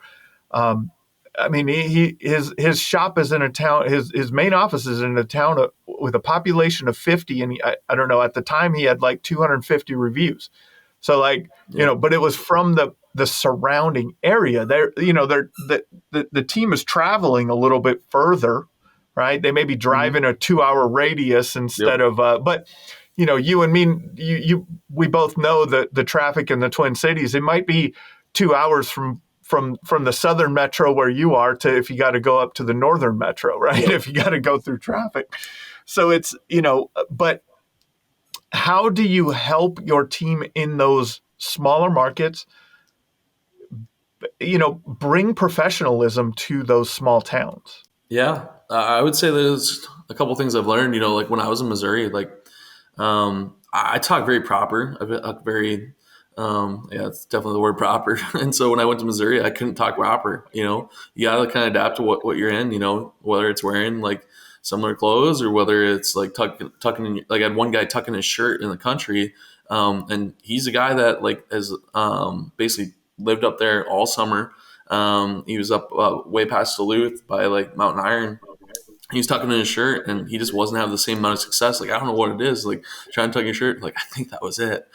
Um, I mean, his shop is in a town. His main office is in a town with a population of 50, and I don't know, at the time he had like 250 reviews. So like Yeah. but it was from the surrounding area. The team is traveling a little bit further, right? They may be Hmm. driving a 2 hour radius Yep. instead of but you and me, we both know that the traffic in the Twin Cities, it might be 2 hours from the southern metro where you are to if you got to go up to the northern metro, right? Yep. If you got to go through traffic. So it's, but how do you help your team in those smaller markets, bring professionalism to those small towns? Yeah. I would say there's a couple things I've learned. Like when I was in Missouri, like I talk very proper. I'm very, yeah, it's definitely the word proper. And so when I went to Missouri, I couldn't talk proper. You got to kind of adapt to what you're in. Whether it's wearing like similar clothes or whether it's like tucking in. Like I had one guy tucking his shirt in the country, and he's a guy that like has basically lived up there all summer. He was up way past Duluth by like Mountain Iron. He was tucking in his shirt and he just wasn't having the same amount of success. Like, I don't know what it is. Like, trying to tuck your shirt, like, I think that was it.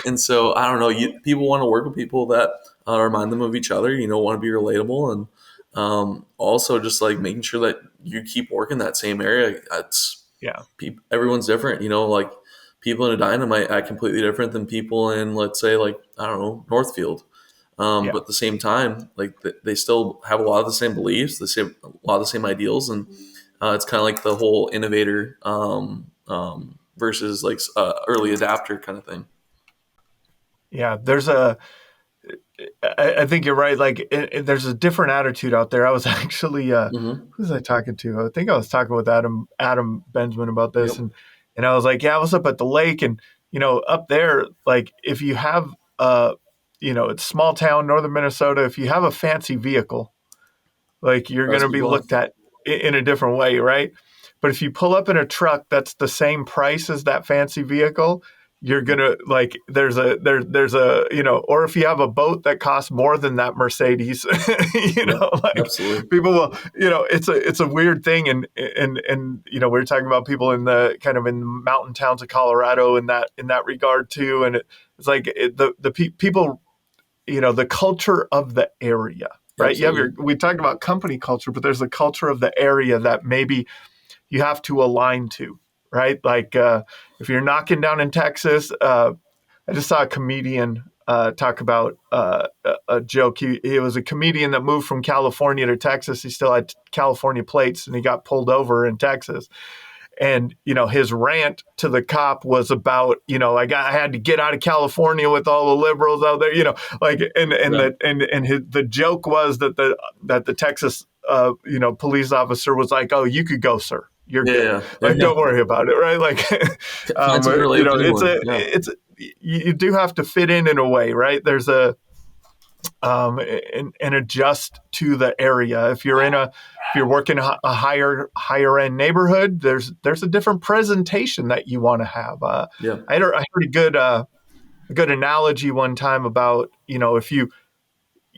And so, I don't know. People want to work with people that remind them of each other, want to be relatable. And also just like making sure that you keep working that same area. That's Yeah. everyone's different, like people in Edina might act completely different than people in, let's say, like, I don't know, Northfield. Yeah. But at the same time, like they still have a lot of the same beliefs, a lot of the same ideals, and it's kind of like the whole innovator versus like early adapter kind of thing. Yeah. I think you're right. Like, there's a different attitude out there. I was actually, Hmm. who was I talking to? I think I was talking with Adam Bensman about this, Yep. and I was like, yeah, I was up at the lake, and up there, like, if you have, it's small town, northern Minnesota. If you have a fancy vehicle, like, you're going That's to a good be point. looked at in a different way, right? But if you pull up in a truck that's the same price as that fancy vehicle, you're gonna, like, there's a, or if you have a boat that costs more than that Mercedes, Yep. like, Absolutely. people will, it's a weird thing, and we are talking about people in the kind of in mountain towns of Colorado in that regard too, and it's like, people, the culture of the area, right? Absolutely. We talked about company culture, but there's a culture of the area that maybe you have to align to, right? Like, if you're knocking down in Texas, I just saw a comedian talk about a joke. He was a comedian that moved from California to Texas. He still had California plates, and he got pulled over in Texas. And his rant to the cop was about, I had to get out of California with all the liberals out there, like, and Yeah. the joke was that the Texas police officer was like, "Oh, you could go, sir. You're good. Yeah. Yeah. Like, Yeah. don't worry about it." Right? Like, Find something to relate with it's anyone. Yeah. you do have to fit in a way, right? There's a and adjust to the area. If you're working a higher end neighborhood, there's a different presentation that you want to have. Yeah. I heard a good analogy one time about, if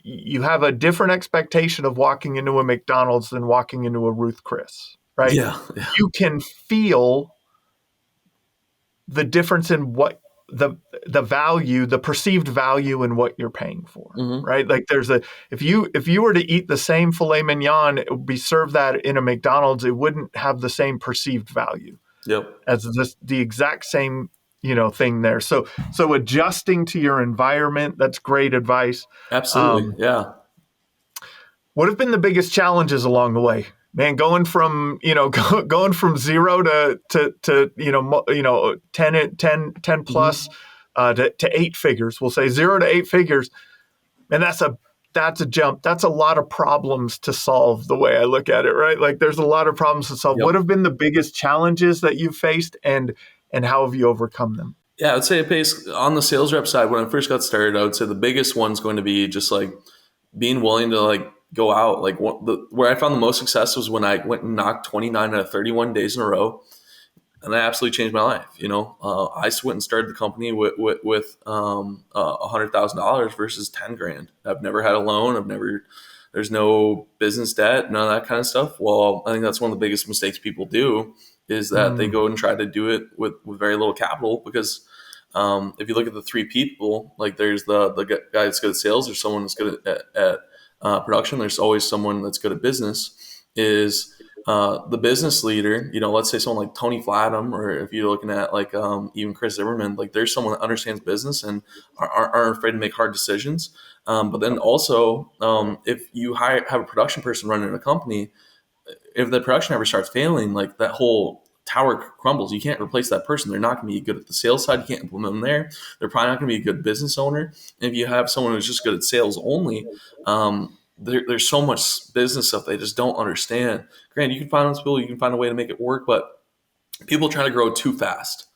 you have a different expectation of walking into a McDonald's than walking into a Ruth Chris, right? Yeah. Yeah. You can feel the difference in what the the value, the perceived value in what you're paying for, Hmm. right? Like, if you were to eat the same filet mignon, it would be served that in a McDonald's, it wouldn't have the same perceived value Yep. as the exact same thing there. So adjusting to your environment, that's great advice. Absolutely. Um, Yeah. what have been the biggest challenges along the way, man? Going from going from zero to 10 plus, Hmm. to eight figures. We'll say 0 to 8 figures, and that's a jump. That's a lot of problems to solve, the way I look at it, right? Like, there's a lot of problems to solve. Yep. What have been the biggest challenges that you've faced, and how have you overcome them? Yeah, I would say it pays on the sales rep side. When I first got started, I would say the biggest one's going to be just like being willing to like go out. Like, where I found the most success was when I went and knocked 29 out of 31 days in a row, and that absolutely changed my life. I went and started the company with $100,000 versus 10 grand. I've never had a loan. There's no business debt, none of that kind of stuff. Well, I think that's one of the biggest mistakes people do is that they Mm, go and try to do it with very little capital because if you look at the three people, like there's the guy that's good at sales, there's someone that's good at production, there's always someone that's good at business. Is the business leader, let's say someone like Tony Flatham, or if you're looking at like even Chris Zimmerman, like there's someone that understands business and aren't afraid to make hard decisions. But then yep. also, if you have a production person running a company, if the production ever starts failing, like that whole tower crumbles. You can't replace that person. They're not going to be good at the sales side. You can't implement them there. They're probably not going to be a good business owner. And if you have someone who's just good at sales only, there's so much business stuff they just don't understand. Granted, you can find those people, you can find a way to make it work, but people try to grow too fast.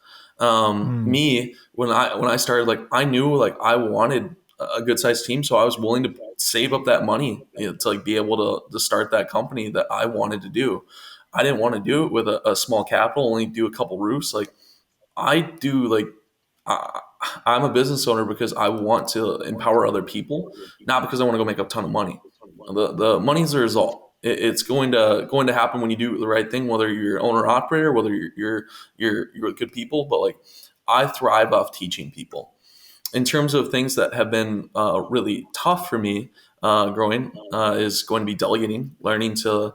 Mm, Me, when I started, like I knew like I wanted a good sized team, so I was willing to save up that money, to like be able to start that company that I wanted to do. I didn't want to do it with a small capital, only do a couple roofs. Like I do, like I, I'm a business owner because I want to empower other people, not because I want to go make a ton of money. The money's the result. It's going to happen when you do the right thing, whether you're owner operator, whether you're good people. But like I thrive off teaching people. In terms of things that have been really tough for me growing is going to be delegating, learning to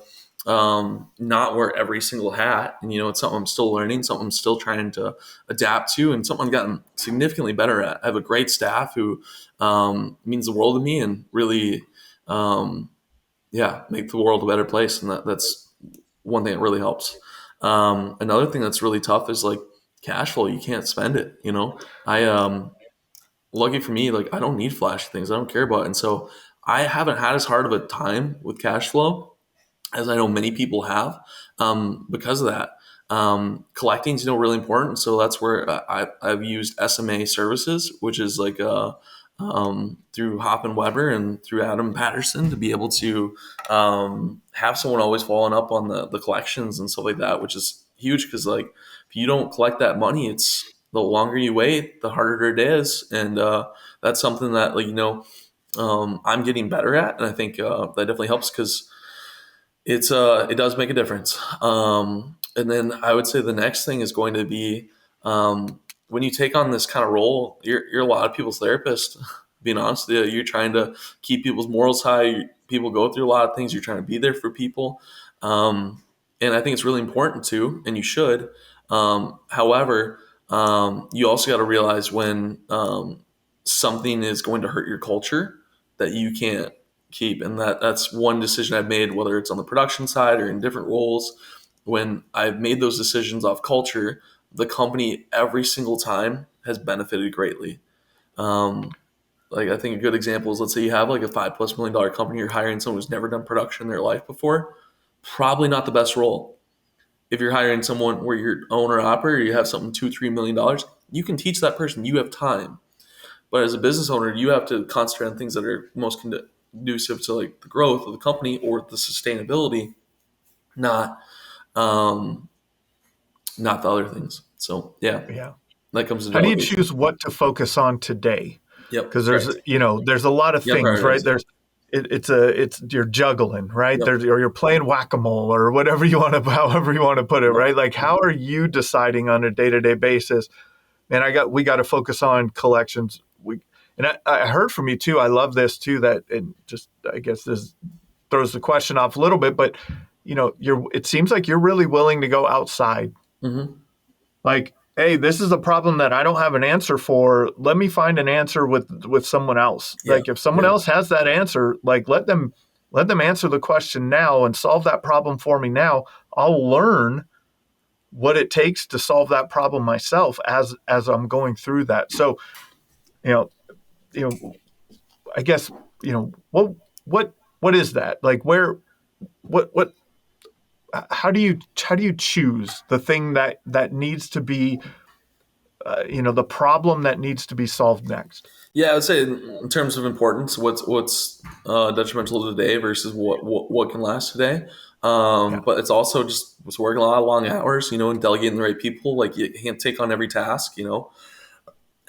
not wear every single hat. And, it's something I'm still learning, something I'm still trying to adapt to, and something I've gotten significantly better at. I have a great staff who means the world to me and really, make the world a better place. And that's one thing that really helps. Another thing that's really tough is like cash flow. You can't spend it. I lucky for me, like I don't need flashy things. I don't care about it. And so I haven't had as hard of a time with cash flow as I know many people have, because of that. Collecting is, really important. So that's where I've used SMA services, which is like through Hop and Weber and through Adam Patterson to be able to have someone always following up on the collections and stuff like that, which is huge because like if you don't collect that money, it's the longer you wait, the harder it is, and that's something that I'm getting better at, and I think that definitely helps because it does make a difference. And then I would say the next thing is going to be when you take on this kind of role, you're a lot of people's therapist. Being honest, with you, you're trying to keep people's morals high. People go through a lot of things. You're trying to be there for people, and I think it's really important to, and you should. However, you also got to realize when something is going to hurt your culture that you can't keep, and that's one decision I've made, whether it's on the production side or in different roles. When I've made those decisions off culture, the company every single time has benefited greatly. Um, like I think a good example is, let's say you have like a $5+ million company, you're hiring someone who's never done production in their life before, probably not the best role. If you're hiring someone where you're owner operator, you have something $2-3 million, you can teach that person. You have time. But as a business owner, you have to concentrate on things that are most conducive to like the growth of the company or the sustainability, not um, not the other things. So yeah, Yeah. that comes to How do you delegation. choose what to focus on today? Yep, Because there's, right. there's a lot of Yeah, things, right? prioritize. It's you're juggling, right? Yep. Or you're playing whack-a-mole or whatever you want to, however you want to put it, Yep. right? Like, how are you deciding on a day-to-day basis? And we got to focus on collections. I heard from you too. I love this too. That and just I guess this throws the question off a little bit, but it seems like you're really willing to go outside. Mm-hmm. Like, hey, this is a problem that I don't have an answer for. Let me find an answer with someone else. Yeah. Like if someone Yeah. else has that answer, like let them answer the question now and solve that problem for me now. I'll learn what it takes to solve that problem myself as I'm going through that. So, you know, you know, I guess, what is that? Like what how do you choose the thing that needs to be the problem that needs to be solved next? Yeah, I would say in terms of importance, what's detrimental today versus what can last today. Yeah. But it's also just was working a lot of long hours, and delegating the right people. Like you can't take on every task.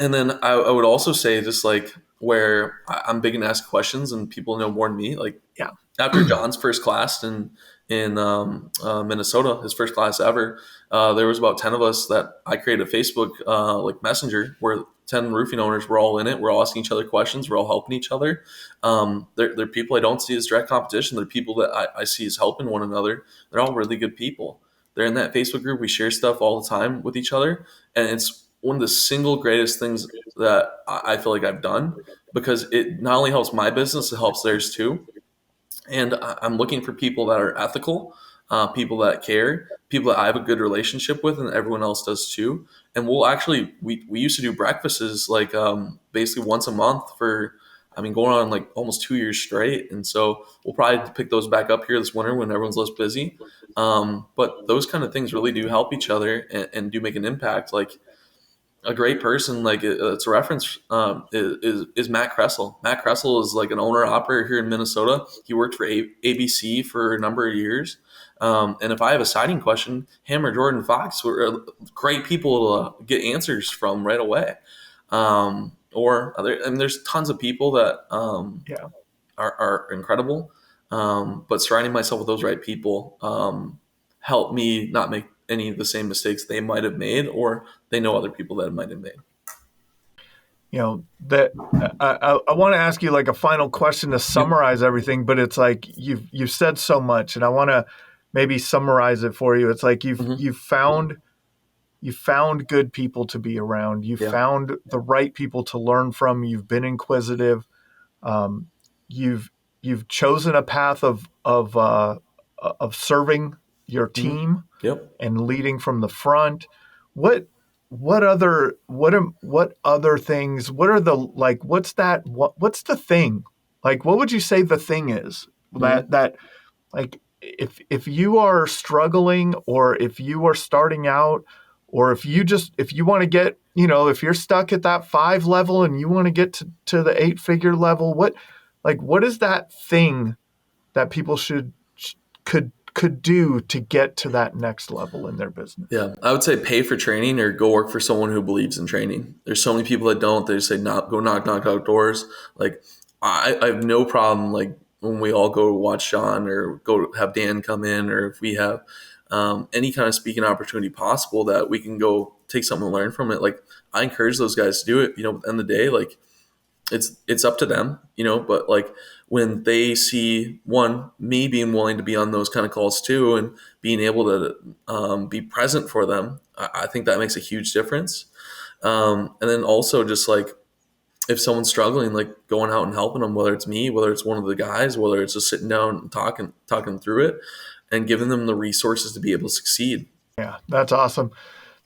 And then I would also say just like where I'm big and ask questions and people know more than me. Like Yeah. after John's first class in Minnesota, his first class ever, there was about 10 of us that I created a Facebook like messenger where 10 roofing owners were all in it. We're all asking each other questions. We're all helping each other. They're people I don't see as direct competition. They're people that I see as helping one another. They're all really good people. They're in that Facebook group. We share stuff all the time with each other. And it's one of the single greatest things that I feel like I've done because it not only helps my business, it helps theirs too. And I'm looking for people that are ethical, people that care, people that I have a good relationship with, and everyone else does too. And we'll actually we used to do breakfasts like basically once a month for going on like almost 2 years straight. And so we'll probably pick those back up here this winter when everyone's less busy. But those kind of things really do help each other and do make an impact. Like a great person, like it's a reference, is Matt Kressel. Matt Kressel is like an owner operator here in Minnesota. He worked for ABC for a number of years. And if I have a siding question, him or Jordan Fox were great people to get answers from right away. Or other, and there's tons of people that Yeah. are incredible. But surrounding myself with those right people help me not make any of the same mistakes they might have made, or they know other people that might have made. That I want to ask you like a final question to Yep. summarize everything, but it's like you've said so much, and I want to maybe summarize it for you. It's like Hmm. you found good people to be around. You Yeah. found the right people to learn from. You've been inquisitive. Um, you've you've chosen a path of serving your Hmm. team Yep. and leading from the front. What other things? What are the like? What's the thing? Like, what would you say the thing is Hmm. that like if you are struggling, or if you are starting out, or if you want to get, if you're stuck at that 5 level and you want to get to the 8-figure level, what is that thing that people could do to get to that next level in their business? Yeah, I would say pay for training or go work for someone who believes in training. There's so many people that don't. They just say, "Not go knock outdoors." Like, I have no problem. Like when we all go watch Sean or go have Dan come in, or if we have any kind of speaking opportunity possible that we can go take something to learn from it. Like I encourage those guys to do it. At the end of the day, like it's up to them, but like when they see one me being willing to be on those kind of calls too and being able to be present for them, I think that makes a huge difference. And then also just like if someone's struggling, like going out and helping them, whether it's me, whether it's one of the guys, whether it's just sitting down and talking through it and giving them the resources to be able to succeed. Yeah, that's awesome.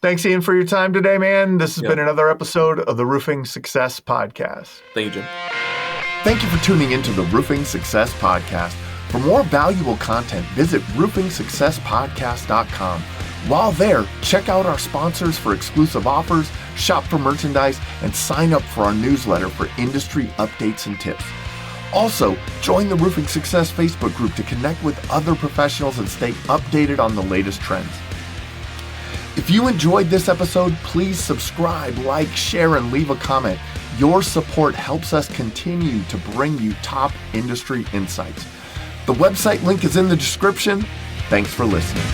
Thanks, Ian, for your time today, man. This has Yeah. been another episode of the Roofing Success Podcast. Thank you, Jim. Thank you for tuning into the Roofing Success Podcast. For more valuable content, visit roofingsuccesspodcast.com. While there, check out our sponsors for exclusive offers, shop for merchandise, and sign up for our newsletter for industry updates and tips. Also, join the Roofing Success Facebook group to connect with other professionals and stay updated on the latest trends. If you enjoyed this episode, please subscribe, like, share, and leave a comment. Your support helps us continue to bring you top industry insights. The website link is in the description. Thanks for listening.